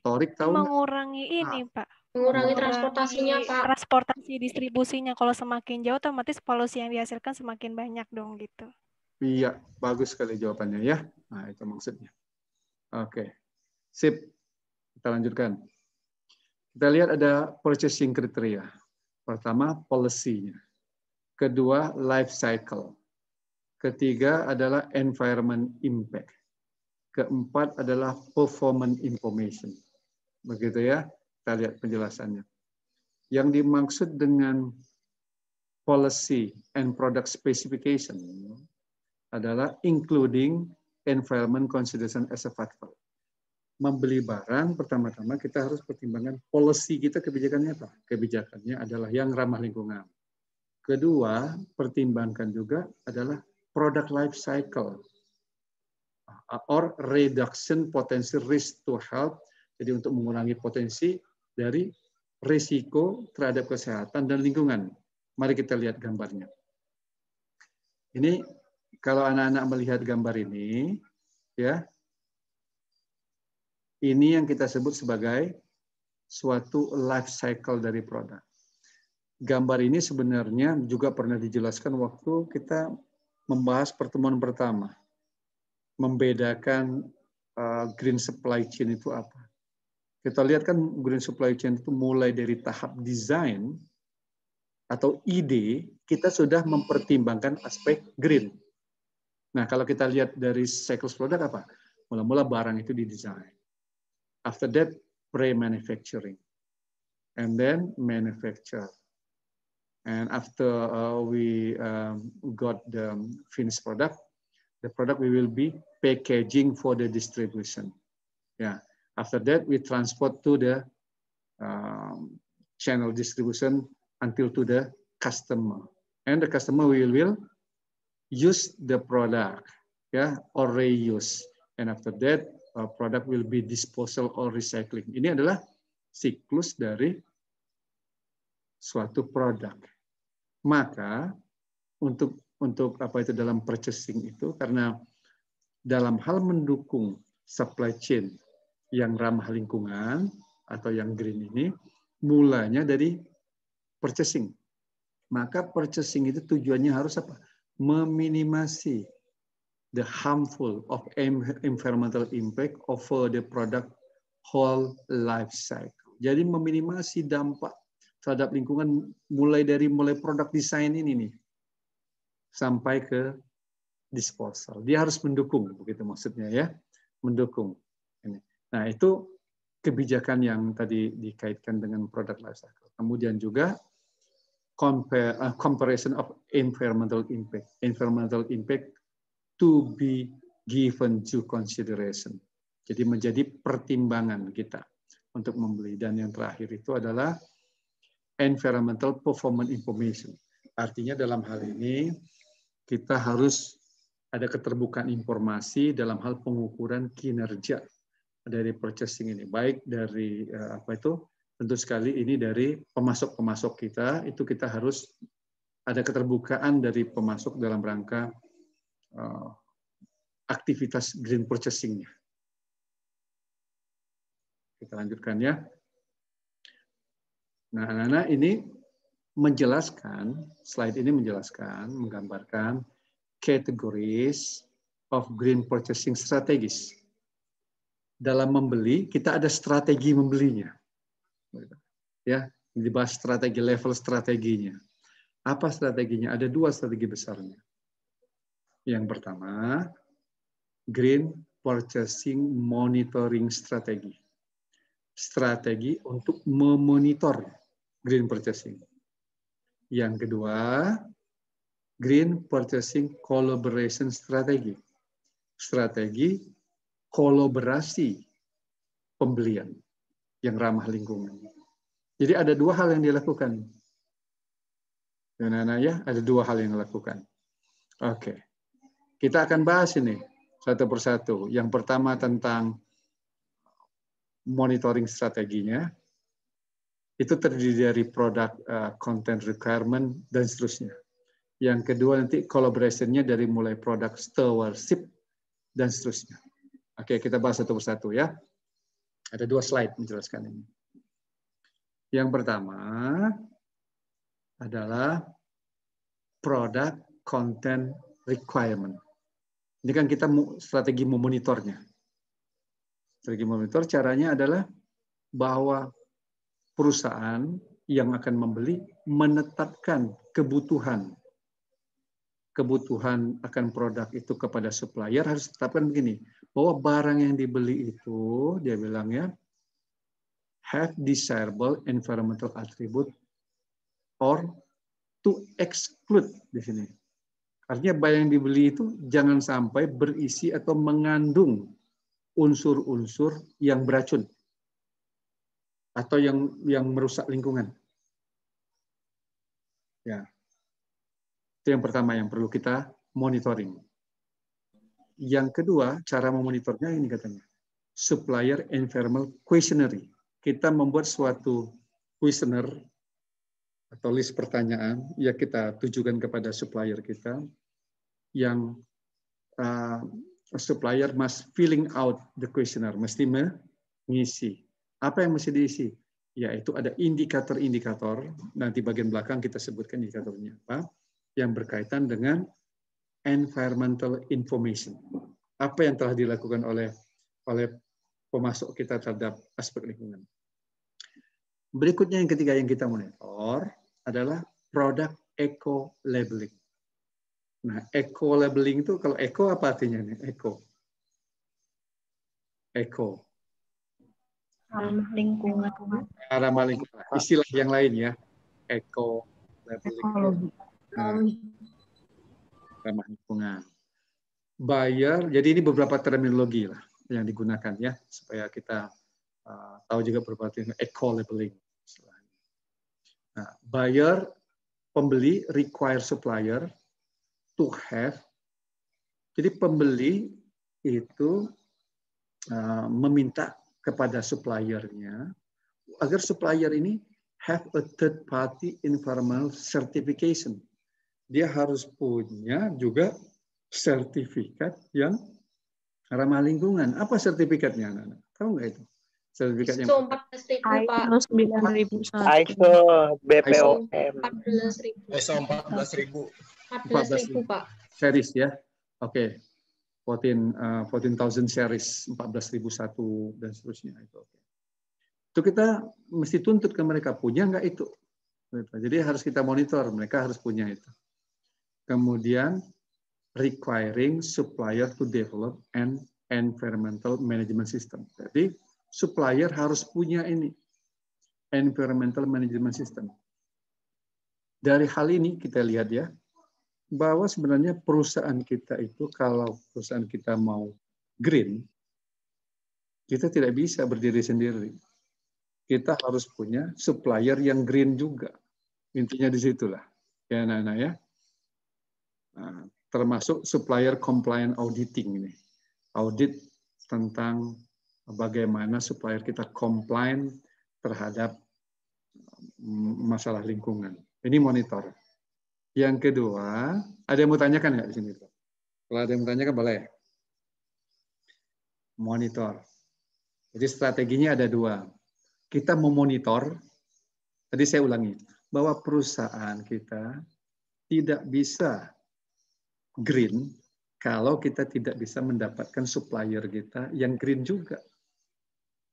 Torik tahu? Mengurangi ini, Pak. Mengurangi transportasinya, Pak. Transportasi distribusinya. Kalau semakin jauh, otomatis polusi yang dihasilkan semakin banyak dong, gitu. Iya, bagus sekali jawabannya ya. Nah, itu maksudnya. Oke. Sip. Kita lanjutkan. Kita lihat ada purchasing kriteria. Pertama, policy-nya. Kedua, life cycle. Ketiga adalah environment impact. Keempat adalah performance information. Begitu ya, kita lihat penjelasannya. Yang dimaksud dengan policy and product specification adalah including environment consideration as a factor. Membeli barang, pertama-tama kita harus pertimbangkan policy kita, kebijakannya apa? Kebijakannya adalah yang ramah lingkungan. Kedua, pertimbangkan juga adalah product life cycle or reduction potential risk to health. Jadi untuk mengurangi potensi dari risiko terhadap kesehatan dan lingkungan. Mari kita lihat gambarnya. Ini kalau anak-anak melihat gambar ini, ya, ini yang kita sebut sebagai suatu life cycle dari produk. Gambar ini sebenarnya juga pernah dijelaskan waktu kita membahas pertemuan pertama. Membedakan green supply chain itu apa. Kita lihat kan green supply chain itu mulai dari tahap desain atau ide, kita sudah mempertimbangkan aspek green. Nah, kalau kita lihat dari cycle product apa? Mula-mula barang itu didesain. After that, pre-manufacturing. And then manufacture. And after we got the finished product, the product we will be packaging for the distribution. Yeah. After that, we transport to the channel distribution until to the customer. And the customer will use the product, yeah, or reuse. And after that, product will be disposal or recycling. Ini adalah siklus dari suatu produk. Maka untuk apa itu dalam purchasing itu, karena dalam hal mendukung supply chain yang ramah lingkungan atau yang green ini, mulanya dari purchasing. Maka purchasing itu tujuannya harus apa? Meminimasi the harmful of environmental impact over the product whole life cycle. Jadi meminimasi dampak terhadap lingkungan mulai produk desain ini nih sampai ke disposal. Dia harus mendukung, begitu maksudnya ya, mendukung. Nah, itu kebijakan yang tadi dikaitkan dengan product life cycle. Kemudian juga comparison of environmental impact. Environmental impact to be given due consideration. Jadi menjadi pertimbangan kita untuk membeli. Dan yang terakhir itu adalah environmental performance information. Artinya dalam hal ini kita harus ada keterbukaan informasi dalam hal pengukuran kinerja dari purchasing ini. Baik dari tentu sekali ini dari pemasok-pemasok kita, itu kita harus ada keterbukaan dari pemasok dalam rangka aktivitas green purchasing-nya. Kita lanjutkan ya. Nah, anak-anak ini menjelaskan, slide ini menjelaskan, menggambarkan categories of green purchasing strategies. Dalam membeli, kita ada strategi membelinya. Ya, dibahas strategi, level strateginya. Apa strateginya? Ada dua strategi besarnya. Yang pertama, green purchasing monitoring strategi. Strategi untuk memonitor green purchasing. Yang kedua, green purchasing collaboration strategi. Strategi kolaborasi pembelian yang ramah lingkungan. Jadi ada dua hal yang dilakukan. Nah, ya, ada dua hal yang dilakukan. Oke. Kita akan bahas ini satu persatu. Yang pertama tentang monitoring strateginya. Itu terdiri dari product content requirement dan seterusnya. Yang kedua nanti collaboration-nya dari mulai product stewardship dan seterusnya. Oke, kita bahas satu persatu ya. Ada dua slide menjelaskan ini. Yang pertama adalah product content requirement. Ini kan kita strategi memonitornya. Strategi memonitor caranya adalah bahwa perusahaan yang akan membeli menetapkan kebutuhan akan produk itu kepada supplier, harus tetapkan begini, bahwa barang yang dibeli itu, dia bilang ya, have desirable environmental attribute or to exclude di sini. Artinya barang yang dibeli itu jangan sampai berisi atau mengandung unsur-unsur yang beracun atau yang merusak lingkungan. Ya. Itu yang pertama yang perlu kita monitoring. Yang kedua, cara memonitornya ini katanya. Supplier Environmental Questionnaire. Kita membuat suatu questionnaire atau list pertanyaan yang kita tujukan kepada supplier kita yang supplier must filling out the questionnaire, mesti mengisi. Apa yang mesti diisi? Yaitu ada indikator-indikator, nanti bagian belakang kita sebutkan indikatornya apa, yang berkaitan dengan environmental information. Apa yang telah dilakukan oleh pemasok kita terhadap aspek lingkungan. Berikutnya yang ketiga yang kita monitor adalah product eco-labeling. Nah, eco-labeling itu, kalau eco apa artinya nih? Eco. Ramah lingkungan. Ramah lingkungan. Istilah yang lain ya. Eco-labeling. Ramah lingkungan. Buyer, jadi ini beberapa terminologi lah yang digunakan ya, supaya kita tahu juga beberapa eco-labeling. Nah, buyer, pembeli, require supplier to have. Jadi pembeli itu meminta kepada suppliernya agar supplier ini have a third party environmental certification. Dia harus punya juga sertifikat yang ramah lingkungan. Apa sertifikatnya, anak-anak? Tahu nggak itu? Sertifikatnya ISO 14.000, Pak. ISO BPOM. 14.000. ISO 14.000. 14.000, Pak. Series ya. Oke. 14,000 series, 14.001 dan seterusnya itu. Itu kita mesti tuntut ke mereka, punya nggak itu. Jadi harus kita monitor, mereka harus punya itu. Kemudian requiring supplier to develop an environmental management system. Jadi supplier harus punya ini environmental management system. Dari hal ini kita lihat ya, bahwa sebenarnya perusahaan kita itu, kalau perusahaan kita mau green, kita tidak bisa berdiri sendiri. Kita harus punya supplier yang green juga. Intinya di situlah. Ya, anak-anak ya. Nah, termasuk supplier compliant auditing ini. Audit tentang bagaimana supplier kita compliant terhadap masalah lingkungan. Ini monitor. Yang kedua, ada yang mau tanyakan nggak di sini? Kalau ada yang mau tanyakan boleh. Monitor. Jadi strateginya ada dua. Kita memonitor, tadi saya ulangi, bahwa perusahaan kita tidak bisa green kalau kita tidak bisa mendapatkan supplier kita yang green juga.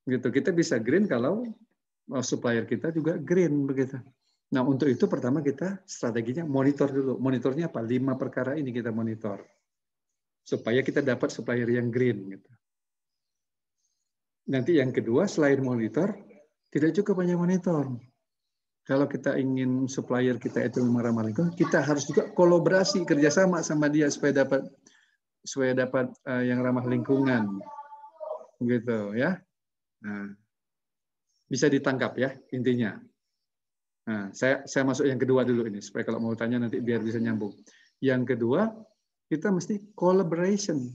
Gitu. Kita bisa green kalau supplier kita juga green begitu. Nah, untuk itu pertama kita strateginya monitor dulu. Monitornya apa? 5 perkara ini kita monitor. Supaya kita dapat supplier yang green. Gitu. Nanti yang kedua, selain monitor, tidak cukup hanya monitor. Kalau kita ingin supplier kita itu ramah lingkungan, kita harus juga kolaborasi, kerjasama sama dia supaya dapat yang ramah lingkungan. Gitu ya. Nah, bisa ditangkap ya intinya. Nah, saya masuk yang kedua dulu ini supaya kalau mau tanya nanti biar bisa nyambung. Yang kedua, kita mesti collaboration.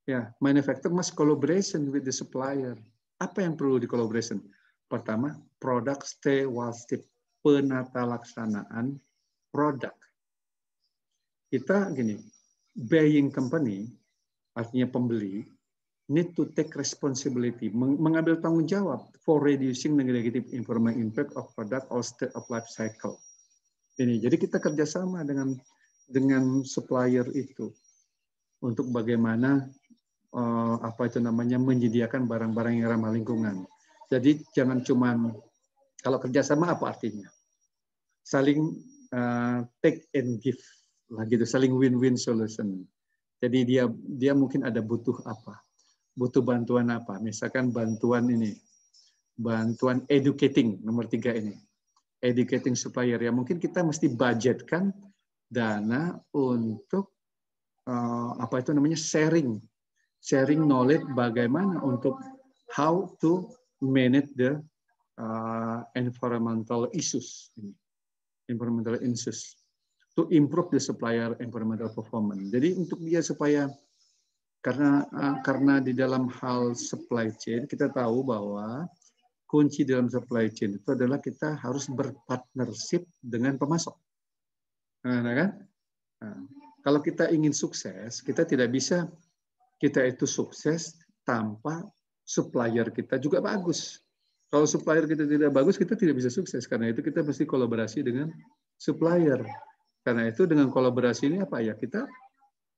Ya, manufacturer must collaboration with the supplier. Apa yang perlu di collaboration? Pertama, product stewardship, penata laksanaan produk. Kita gini, buying company artinya pembeli need to take responsibility, mengambil tanggung jawab for reducing negative environmental impact of product or state of life cycle. Ini, jadi kita kerjasama dengan supplier itu untuk bagaimana menyediakan barang-barang yang ramah lingkungan. Jadi jangan cuman kalau kerjasama apa artinya? Saling take and give, lah gitu, saling win-win solution. Jadi dia mungkin ada butuh apa? Butuh bantuan apa? Misalkan bantuan educating, nomor 3 ini. Educating supplier. Ya mungkin kita mesti budgetkan dana untuk sharing knowledge bagaimana untuk how to manage the environmental issues. Environmental issues. To improve the supplier environmental performance. Jadi untuk dia supaya karena di dalam hal supply chain kita tahu bahwa kunci dalam supply chain itu adalah kita harus berpartnership dengan pemasok. Nah, kan? Nah, kalau kita ingin sukses, kita tidak bisa kita itu sukses tanpa supplier kita juga bagus. Kalau supplier kita tidak bagus, kita tidak bisa sukses. Karena itu kita mesti kolaborasi dengan supplier. Karena itu dengan kolaborasi ini apa ya? Kita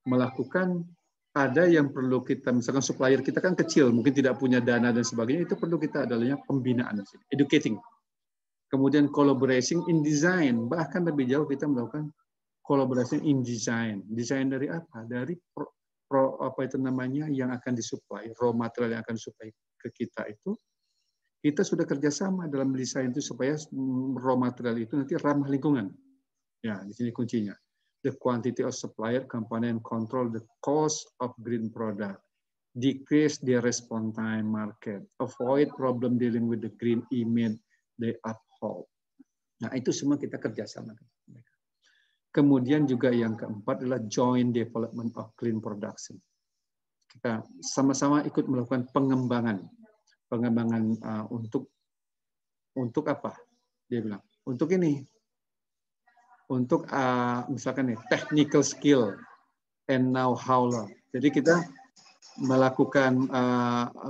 melakukan ada yang perlu kita, misalkan supplier kita kan kecil, mungkin tidak punya dana dan sebagainya, itu perlu kita adanya pembinaan, educating. Kemudian collaborating in design, bahkan lebih jauh kita melakukan collaboration in design. Desain dari apa? Dari apa itu namanya yang akan disuplai, raw material yang akan disuplai ke kita itu, kita sudah kerjasama dalam desain itu supaya raw material itu nanti ramah lingkungan. Ya, di sini kuncinya. The quantity of supplier component control the cost of green product, decrease their response time market, avoid problem dealing with the green image they uphold. Nah, itu semua kita kerjasama. Kemudian juga yang keempat adalah joint development of green production. Kita sama-sama ikut melakukan pengembangan untuk apa? Dia bilang untuk ini, untuk misalkan nih technical skill and know-how lah. Jadi kita melakukan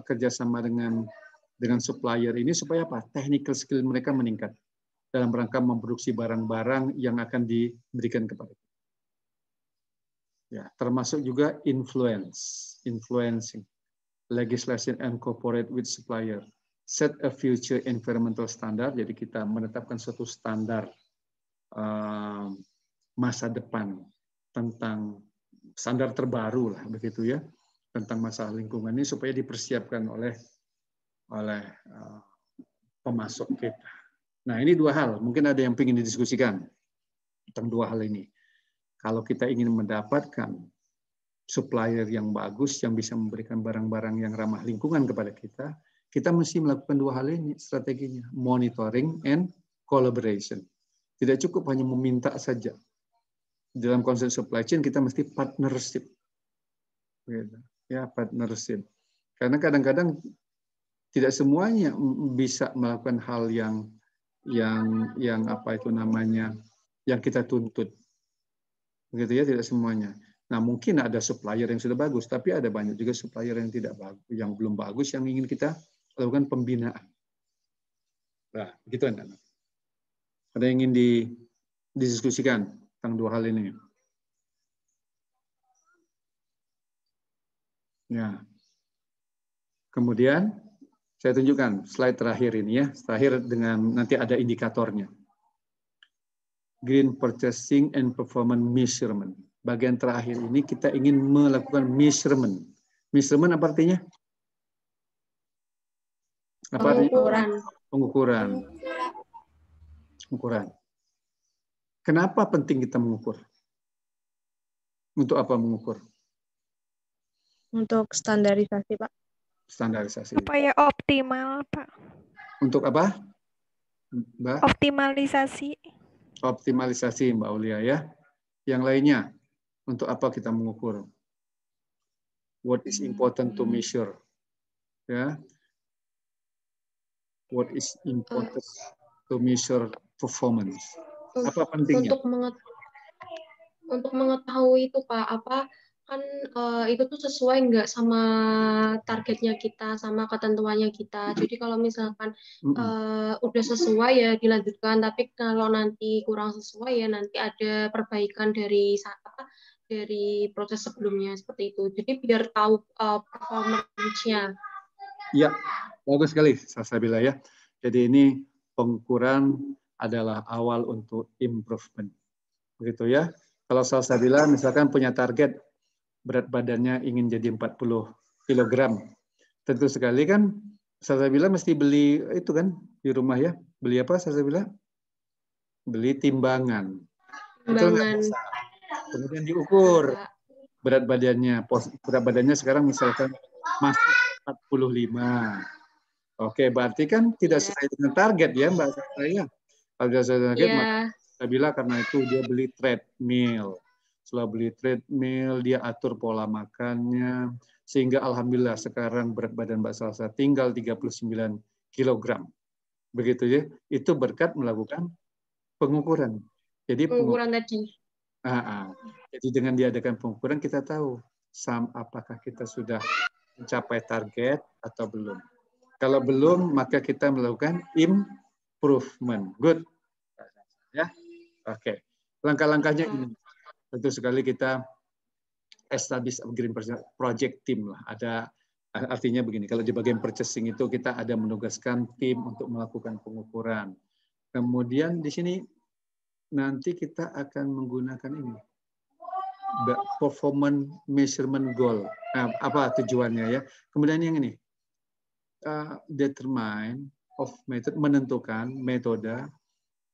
kerjasama dengan supplier ini supaya apa? Technical skill mereka meningkat dalam rangka memproduksi barang-barang yang akan diberikan kepada kita. Ya, termasuk juga influencing, legislation and cooperate with supplier, set a future environmental standard. Jadi kita menetapkan suatu standar masa depan tentang standar terbaru lah begitu ya tentang masalah lingkungan ini supaya dipersiapkan oleh pemasok kita. Nah, ini dua hal. Mungkin ada yang ingin didiskusikan tentang dua hal ini. Kalau kita ingin mendapatkan supplier yang bagus, yang bisa memberikan barang-barang yang ramah lingkungan kepada kita, kita mesti melakukan dua hal ini strateginya. Monitoring and collaboration. Tidak cukup hanya meminta saja. Dalam konsep supply chain, kita mesti partnership. Ya, partnership. Karena kadang-kadang tidak semuanya bisa melakukan hal yang apa itu namanya yang kita tuntut, begitu ya, tidak semuanya. Nah, mungkin ada supplier yang sudah bagus, tapi ada banyak juga supplier yang tidak bagus, yang belum bagus, yang ingin kita lakukan pembinaan. Nah, begitu anak-anak. Ada yang ingin didiskusikan tentang dua hal ini? Ya. Kemudian saya tunjukkan slide terakhir ini ya, terakhir dengan nanti ada indikatornya. Green purchasing and performance measurement. Bagian terakhir ini kita ingin melakukan measurement. Measurement apa artinya? Apa Pengukuran. Pengukuran. Pengukuran. Kenapa penting kita mengukur? Untuk apa mengukur? Untuk standarisasi, Pak. Standarisasi. Supaya optimal, Pak. Untuk apa, Mbak? Optimalisasi. Optimalisasi, Mbak Aulia ya. Yang lainnya, untuk apa kita mengukur? What is important to measure? Ya. What is important to measure performance? Apa pentingnya? Untuk mengetahui itu Pak, apa kan itu tuh sesuai nggak sama targetnya kita, sama ketentuannya kita. Jadi kalau misalkan udah sesuai ya dilanjutkan, tapi kalau nanti kurang sesuai ya nanti ada perbaikan dari proses sebelumnya seperti itu. Jadi biar tahu performance-nya. Ya, bagus sekali Salsabila ya. Jadi ini pengukuran adalah awal untuk improvement. Begitu ya. Kalau Salsabila misalkan punya target berat badannya ingin jadi 40 kg. Tentu sekali kan Salsabila mesti beli itu kan di rumah ya. Beli apa Salsabila? Beli timbangan. Betul nggak? Kemudian diukur berat badannya. Berat badannya sekarang misalkan masih 45. Oke, berarti kan tidak sesuai dengan target ya Mbak saya. Kalau tidak sesuai dengan target, maka Salsabila karena itu dia beli treadmill. Setelah beli treadmill, dia atur pola makannya, sehingga alhamdulillah sekarang berat badan Mbak Salsa tinggal 39 kg. Begitu ya, itu berkat melakukan pengukuran. Jadi pengukuran tadi. Jadi dengan diadakan pengukuran kita tahu apakah kita sudah mencapai target atau belum. Kalau belum, maka kita melakukan improvement. Good. Ya, oke. Langkah-langkahnya ini. Tentu sekali kita establish a green project team lah. Ada artinya begini, kalau di bagian purchasing itu kita ada menugaskan tim untuk melakukan pengukuran. Kemudian di sini nanti kita akan menggunakan ini. Performance measurement goal. Nah, apa tujuannya ya? Kemudian yang ini. Determine of method, menentukan metode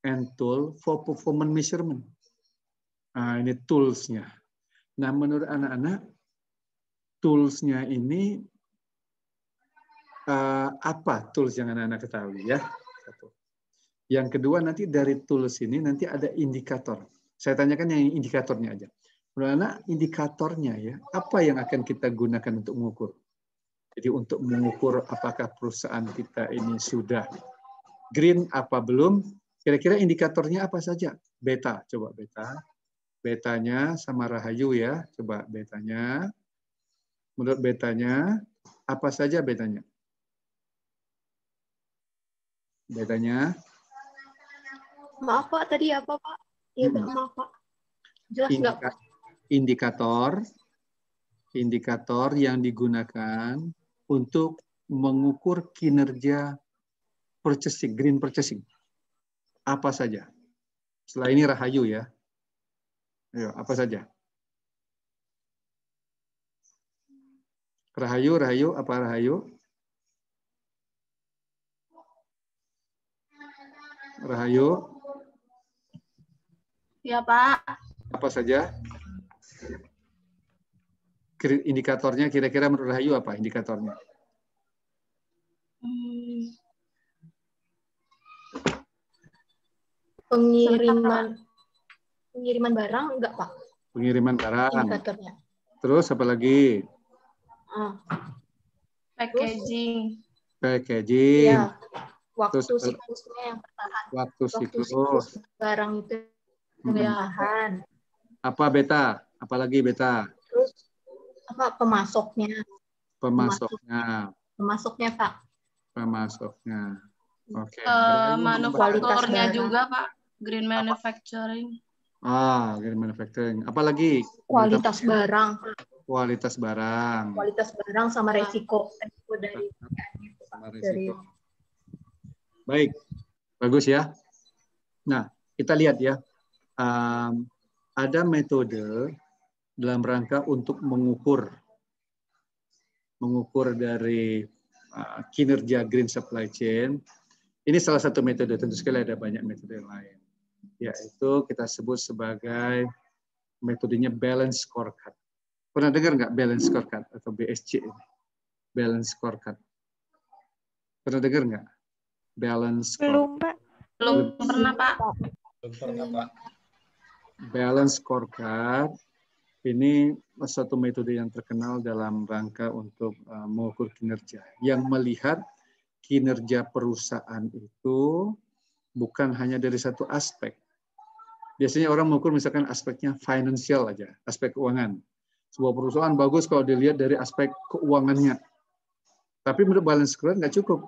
and tool for performance measurement. Nah, ini tools-nya. Nah, menurut anak-anak, tools-nya ini apa tools yang anak-anak ketahui ya? Satu. Yang kedua, nanti dari tools ini nanti ada indikator. Saya tanyakan yang indikatornya aja. Menurut anak, indikatornya ya, apa yang akan kita gunakan untuk mengukur? Jadi untuk mengukur apakah perusahaan kita ini sudah green apa belum, kira-kira indikatornya apa saja? Beta, coba beta. Betanya sama Rahayu ya, coba betanya. Menurut betanya, apa saja betanya? Betanya. Maaf Pak, tadi apa Pak? Iya maaf Pak. Jelas nggak Pak? Indikator yang digunakan untuk mengukur kinerja purchasing, green purchasing. Apa saja? Setelah ini Rahayu ya. Ayo, apa saja? Rahayu, apa Rahayu? Rahayu? Ya Pak. Apa saja? Indikatornya kira-kira menurut Rahayu apa indikatornya? Pengiriman barang enggak Pak? Pengiriman barang. Indikatornya. Terus apa lagi? Packaging. Packaging. Ya. Waktu siklusnya yang bertahan. Waktu siklus barang itu bertahan. Apa beta? Apalagi beta? Terus apa pemasoknya? Pemasoknya Pak. Pemasoknya. Oke. Manufakturnya juga Pak. Green manufacturing. Green manufacturing. Apalagi? Kualitas barang. Kualitas barang. Kualitas barang sama resiko dari resiko. Baik, bagus ya. Nah, kita lihat ya. Ada metode dalam rangka untuk mengukur dari kinerja green supply chain. Ini salah satu metode, tentu sekali ada banyak metode yang lain. Yaitu kita sebut sebagai metodenya balance scorecard. Pernah dengar nggak balance scorecard atau BSC ini? Balance scorecard. Pernah dengar nggak? Balance scorecard. Belum pernah Pak. Balance scorecard ini suatu metode yang terkenal dalam rangka untuk mengukur kinerja, yang melihat kinerja perusahaan itu bukan hanya dari satu aspek. Biasanya orang mengukur misalkan aspeknya financial aja, aspek keuangan. Sebuah perusahaan bagus kalau dilihat dari aspek keuangannya. Tapi menurut balance scorecard nggak cukup.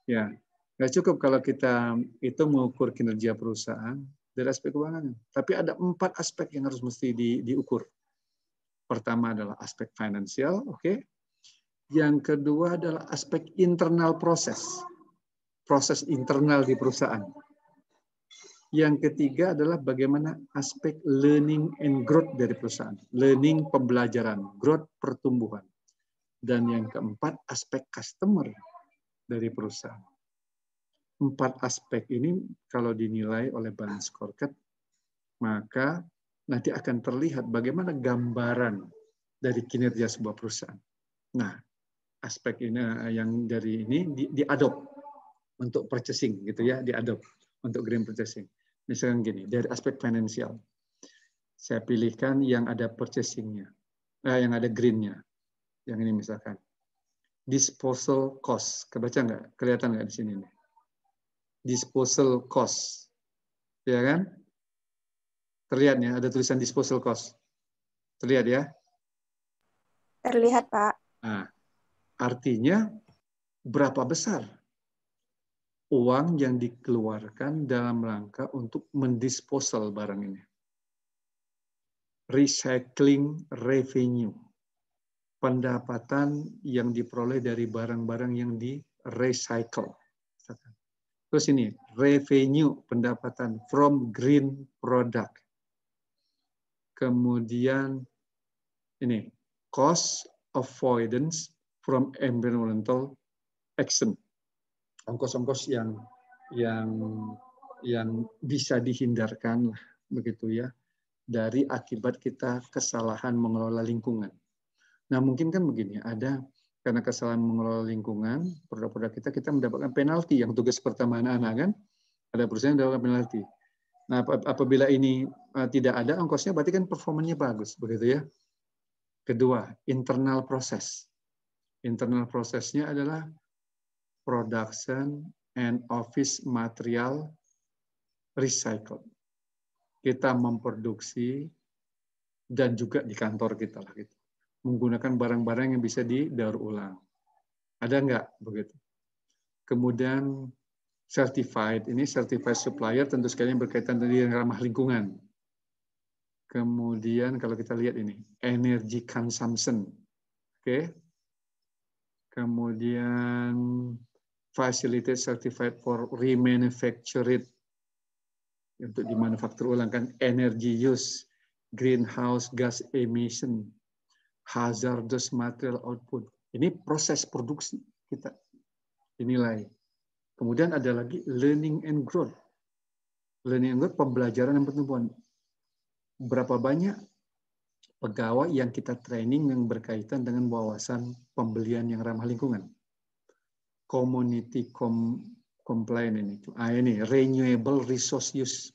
Ya, nggak cukup kalau kita itu mengukur kinerja perusahaan dari aspek keuangan. Tapi ada 4 aspek yang harus mesti diukur. Pertama adalah aspek finansial, oke. Yang kedua adalah aspek internal proses internal di perusahaan. Yang ketiga adalah bagaimana aspek learning and growth dari perusahaan. Learning, pembelajaran, growth, pertumbuhan. Dan yang keempat, aspek customer dari perusahaan. 4 aspek ini kalau dinilai oleh balance scorecard, maka nanti akan terlihat bagaimana gambaran dari kinerja sebuah perusahaan. Nah, aspek ini yang dari ini diadopt untuk purchasing gitu ya, diadopt untuk green purchasing. Misalkan gini, dari aspek finansial, saya pilihkan yang ada purchasing-nya, yang ada green-nya. Yang ini misalkan disposal cost, kebaca nggak? Kelihatan nggak di sini nih? Disposal cost, ya kan? Terlihat ya, ada tulisan disposal cost. Terlihat ya? Terlihat Pak. Nah, artinya berapa besar uang yang dikeluarkan dalam rangka untuk mendisposal barang ini. Recycling revenue, pendapatan yang diperoleh dari barang-barang yang di-recycle. Terus ini, revenue, pendapatan from green product. Kemudian ini, cost avoidance from environmental action. Ongkos-ongkos yang bisa dihindarkan lah, begitu ya, dari akibat kita kesalahan mengelola lingkungan. Nah, mungkin kan begini, ada karena kesalahan mengelola lingkungan, produk-produk kita mendapatkan penalti yang tugas pertama anak-anak kan, ada perusahaan yang mendapatkan penalti. Nah, apabila ini tidak ada ongkosnya, berarti kan performanya bagus, begitu ya. Kedua, internal proses. Internal prosesnya adalah production and office material recycle. Kita memproduksi dan juga di kantor kita lah gitu, menggunakan barang-barang yang bisa didaur ulang. Ada nggak begitu? Kemudian certified, ini certified supplier tentu sekali yang berkaitan dengan ramah lingkungan. Kemudian kalau kita lihat ini, energy consumption. Oke. Kemudian facilitate certified for remanufactured, untuk dimanufaktur ulang kan, energy use, greenhouse gas emission, hazardous material output. Ini proses produksi kita dinilai. Kemudian ada lagi learning and growth. Learning and growth, pembelajaran dan pertumbuhan. Berapa banyak pegawai yang kita training yang berkaitan dengan wawasan pembelian yang ramah lingkungan. Community compliant ini renewable resource use.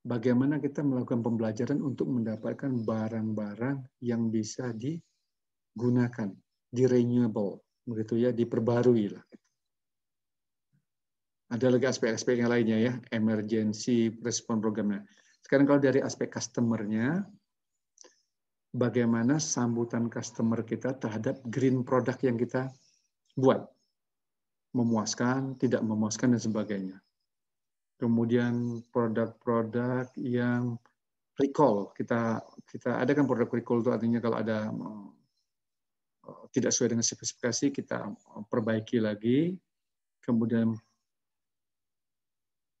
Bagaimana kita melakukan pembelajaran untuk mendapatkan barang-barang yang bisa digunakan, di renewable, begitu ya, diperbarui lah. Ada lagi aspek-aspek yang lainnya ya, emergency response programnya. Sekarang kalau dari aspek customer-nya, bagaimana sambutan customer kita terhadap green product yang kita buat. Memuaskan, tidak memuaskan, dan sebagainya. Kemudian produk-produk yang recall. Kita ada kan produk recall itu artinya kalau ada tidak sesuai dengan spesifikasi, kita perbaiki lagi. Kemudian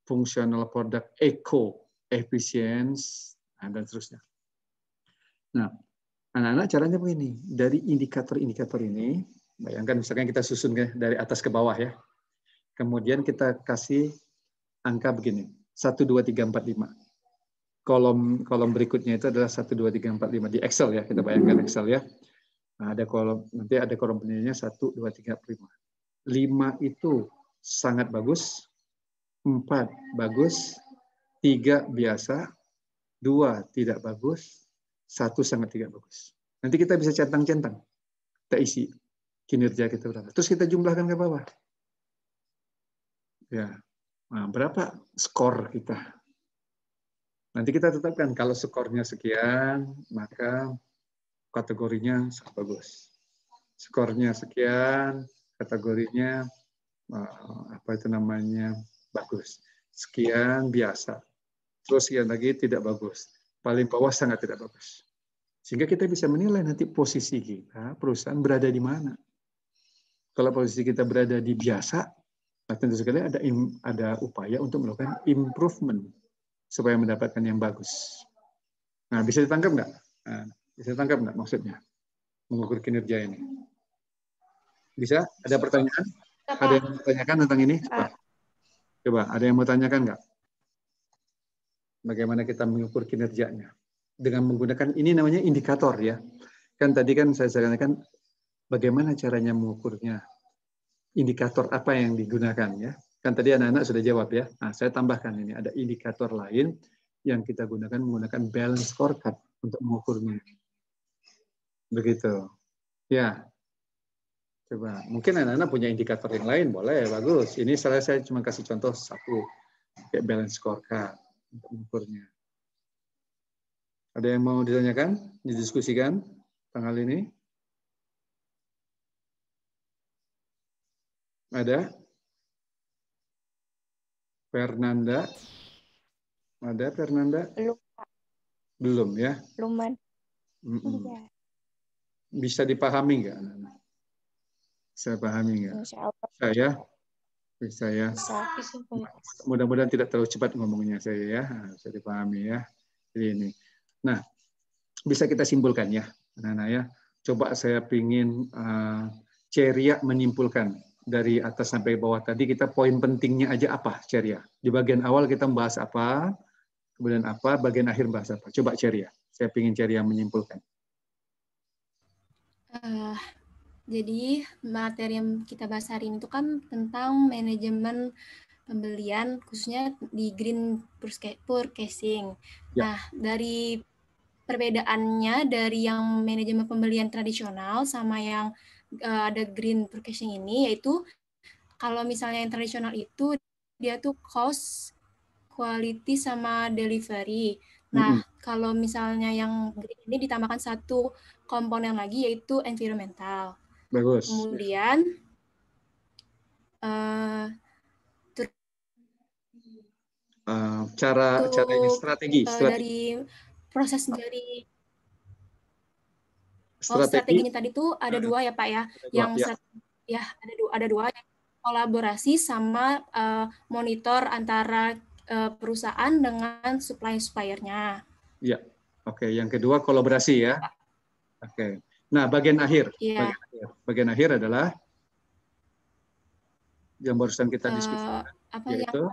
functional product eco efficiency, dan seterusnya. Nah, anak-anak caranya begini, dari indikator-indikator ini, bayangkan misalkan kita susun dari atas ke bawah ya, kemudian kita kasih angka begini, 1, 2, 3, 4, 5. Kolom berikutnya itu adalah 1, 2, 3, 4, 5 di Excel ya, kita bayangkan Excel ya. Nah, ada kolom, nanti ada kolom penilaiannya 1, 2, 3, 4, 5. 5 itu sangat bagus, 4 bagus, 3 biasa, 2 tidak bagus, 1 sangat tidak bagus. Nanti kita bisa centang-centang, kita isi kinerja kita berapa. Terus kita jumlahkan ke bawah. Ya, nah, berapa skor kita? Nanti kita tetapkan kalau skornya sekian, maka kategorinya sangat bagus. Skornya sekian, kategorinya bagus. Sekian biasa. Terus sekian lagi tidak bagus. Paling bawah sangat tidak bagus. Sehingga kita bisa menilai nanti posisi kita, perusahaan berada di mana. Kalau posisi kita berada di biasa, nah tentu sekali ada upaya untuk melakukan improvement supaya mendapatkan yang bagus. Nah, bisa ditangkap nggak? Nah, bisa ditangkap nggak maksudnya? Mengukur kinerja ini. Bisa? Ada pertanyaan? Ada yang mau tanyakan tentang ini? Coba, ada yang mau tanyakan nggak? Bagaimana kita mengukur kinerjanya? Dengan menggunakan, ini namanya indikator ya. Kan tadi kan saya sarankan bagaimana caranya mengukurnya. Indikator apa yang digunakan ya. Kan tadi anak-anak sudah jawab ya. Nah, saya tambahkan ini, ada indikator lain yang kita gunakan menggunakan balance scorecard untuk mengukurnya. Begitu. Ya. Coba, mungkin anak-anak punya indikator yang lain, boleh, bagus. Ini saya cuma kasih contoh satu, kayak balance scorecard untuk mengukurnya. Ada yang mau ditanyakan, didiskusikan tanggal ini? Ada? Fernanda? Ada Fernanda? Belum, Pak. Belum ya? Belum. Iya. Bisa dipahami nggak? Saya pahami nggak? Insya Allah. Saya? Bisa ya. Bisa, Pak. Mudah-mudahan tidak terlalu cepat ngomongnya saya ya. Bisa dipahami ya. Jadi ini. Nah, bisa kita simpulkan ya, anak-anak ya. Coba saya pingin Ceria menyimpulkan dari atas sampai bawah tadi, kita poin pentingnya aja apa, Ceria? Di bagian awal kita membahas apa, kemudian apa, bagian akhir bahas apa. Coba Ceria, saya pingin Ceria menyimpulkan. Jadi materi yang kita bahas hari ini itu kan tentang manajemen pembelian, khususnya di green purchasing. Ya. Nah, dari perbedaannya dari yang manajemen pembelian tradisional sama yang ada green purchasing ini, yaitu kalau misalnya yang tradisional itu dia tuh cost, quality, sama delivery. Nah, kalau misalnya yang green ini ditambahkan satu komponen lagi, yaitu environmental. Bagus. Kemudian cara ini strategi. Dari proses dari strateginya tadi tuh ada dua ya Pak ya. Ada dua yang kolaborasi sama monitor antara perusahaan dengan supplier-nya. Ya, oke. Yang kedua kolaborasi ya. Oke. Nah, bagian akhir. Iya. Bagian akhir adalah yang barusan kita diskusikan. Yaitu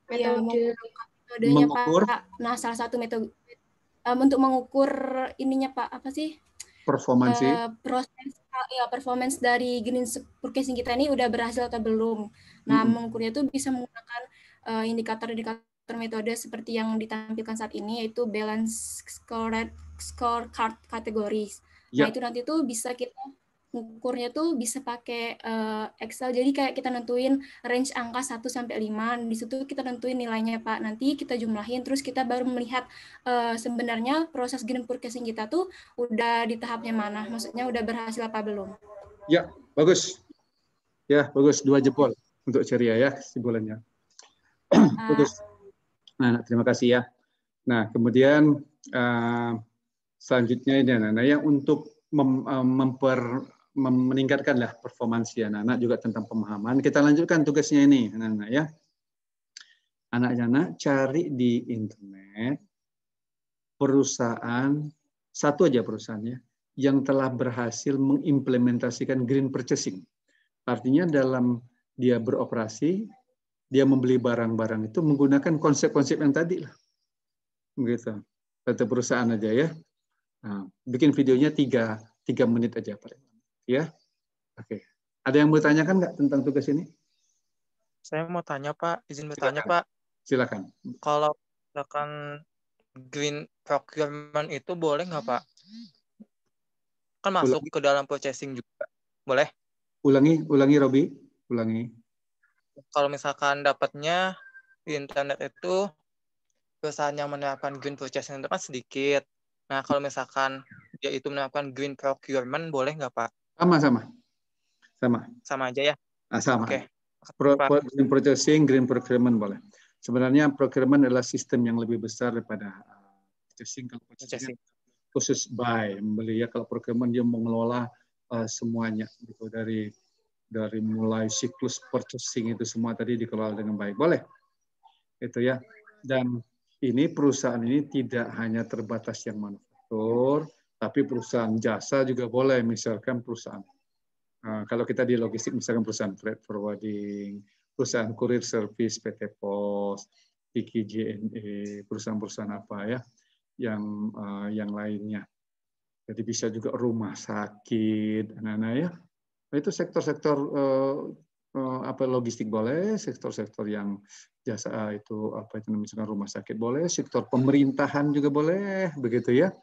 metodenya mengukur. Pak. Nah, salah satu metode untuk mengukur ininya Pak, apa sih? Performance dari green purchasing kita ini udah berhasil atau belum. Nah, mengukurnya itu bisa menggunakan indikator-indikator metode seperti yang ditampilkan saat ini, yaitu balance scorecard categories. Nah, itu nanti tuh bisa kita ngukurnya tuh bisa pakai Excel. Jadi kayak kita nentuin range angka 1 sampai 5. Di situ kita nentuin nilainya, Pak. Nanti kita jumlahin, terus kita baru melihat sebenarnya proses green purchasing kita tuh udah di tahapnya mana. Maksudnya udah berhasil apa belum. Ya, bagus. Ya, bagus. 2 jempol untuk Ceria ya, simpulannya. Bagus. Nah, terima kasih ya. Nah, kemudian selanjutnya ini anak-anak yang untuk meningkatkanlah performansi anak-anak juga tentang pemahaman. Kita lanjutkan tugasnya ini anak-anak ya. Anak-anak cari di internet perusahaan, satu aja perusahaannya, yang telah berhasil mengimplementasikan green purchasing. Artinya dalam dia beroperasi, dia membeli barang-barang itu menggunakan konsep-konsep yang tadi lah. Begitu. Satu perusahaan aja ya. Nah, bikin videonya 3 menit aja Pak. Ya, oke. Ada yang mau tanyakan nggak tentang tugas ini? Saya mau tanya Pak, izin bertanya Pak. Silakan. Kalau misalkan green procurement itu boleh nggak Pak? Kan masuk ke dalam purchasing juga, boleh? Ulangi Robi, ulangi. Kalau misalkan dapatnya di internet itu perusahaan yang menerapkan green purchasing itu kan sedikit. Nah, kalau misalkan dia itu menerapkan green procurement, boleh nggak Pak? Sama aja ya? Sama. Oke. Green purchasing, green procurement boleh. Sebenarnya procurement adalah sistem yang lebih besar daripada purchasing. Kalau purchasing khusus buy, membeli ya. Kalau procurement dia mengelola semuanya, gitu, dari mulai siklus purchasing itu semua tadi dikelola dengan baik. Boleh, itu ya. Dan ini perusahaan ini tidak hanya terbatas yang manufaktur, tapi perusahaan jasa juga boleh, misalkan perusahaan. Kalau kita di logistik, misalkan perusahaan freight forwarding, perusahaan kurir service, PT Pos, PKJNE, perusahaan-perusahaan apa ya, yang lainnya. Jadi bisa juga rumah sakit, anak-anak ya. Nah, itu sektor-sektor logistik boleh, sektor-sektor yang jasa itu misalkan rumah sakit boleh, sektor pemerintahan juga boleh, begitu ya.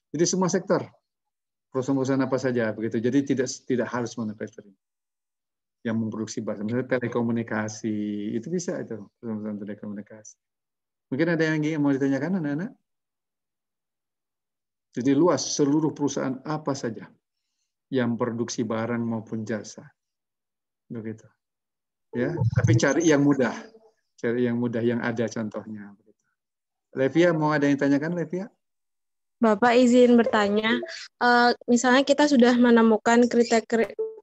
Jadi semua sektor, perusahaan-perusahaan apa saja begitu. Jadi tidak harus manufacturing yang memproduksi barang. Misalnya telekomunikasi itu bisa itu, perusahaan telekomunikasi. Mungkin ada yang mau ditanyakan anak-anak? Jadi luas, seluruh perusahaan apa saja yang produksi barang maupun jasa, begitu. Ya, tapi cari yang mudah yang ada contohnya. Levia, mau ada yang tanyakan, Levia? Bapak izin bertanya, misalnya kita sudah menemukan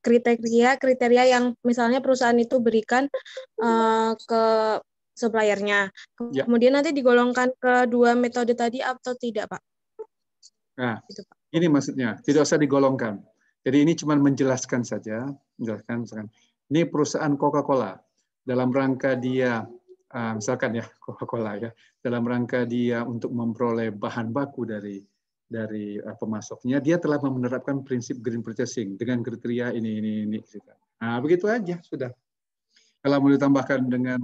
kriteria yang misalnya perusahaan itu berikan ke suppliernya. Kemudian nanti digolongkan ke dua metode tadi atau tidak, Pak? Nah, ini maksudnya, tidak usah digolongkan. Jadi ini cuma menjelaskan saja, menjelaskan misalkan ini perusahaan Coca-Cola dalam rangka dia misalkan ya Coca-Cola ya, dalam rangka dia untuk memperoleh bahan baku dari pemasoknya, dia telah menerapkan prinsip green purchasing dengan kriteria ini. Nah, begitu aja sudah. Kalau mau ditambahkan dengan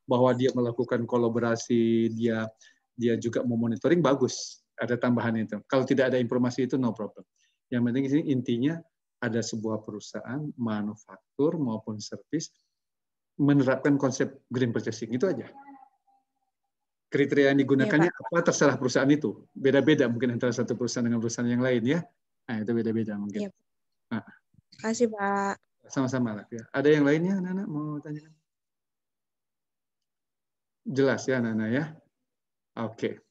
bahwa dia melakukan kolaborasi, dia juga memonitoring, bagus. Ada tambahan itu. Kalau tidak ada informasi itu no problem. Yang penting di sini intinya ada sebuah perusahaan manufaktur maupun servis menerapkan konsep green purchasing, itu aja. Kriteria yang digunakannya apa terserah perusahaan itu. Beda-beda mungkin antara satu perusahaan dengan perusahaan yang lain ya. Nah, itu beda-beda mungkin. Nah. Terima kasih, Pak. Sama-sama lah ya. Ada yang lainnya, Nana mau tanya? Jelas ya, Nana ya? Oke.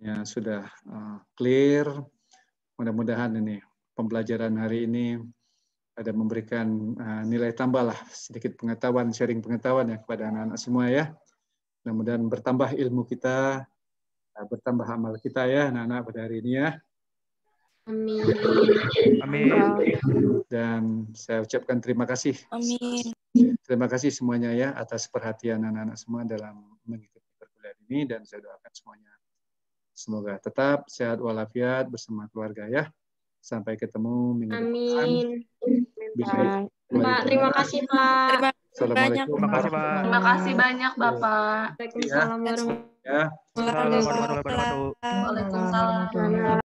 Ya, sudah clear. Mudah-mudahan ini pembelajaran hari ini ada memberikan nilai tambah lah, sedikit pengetahuan, sharing pengetahuan ya kepada anak-anak semua ya. Mudah-mudahan bertambah ilmu kita, bertambah amal kita ya anak-anak pada hari ini ya. Amin. Amin. Dan saya ucapkan terima kasih. Amin. Terima kasih semuanya ya atas perhatian anak-anak semua dalam mengikuti perkuliahan ini, dan saya doakan semuanya semoga tetap sehat walafiat bersama keluarga ya. Sampai ketemu minggu depan. Pak, terima kasih Pak. Assalamualaikum. Terima kasih, Pak. Terima kasih banyak, Bapak. Waalaikumsalam warahmatullahi Ya. Assalamualaikum warahmatullahi wabarakatuh. Waalaikumsalam.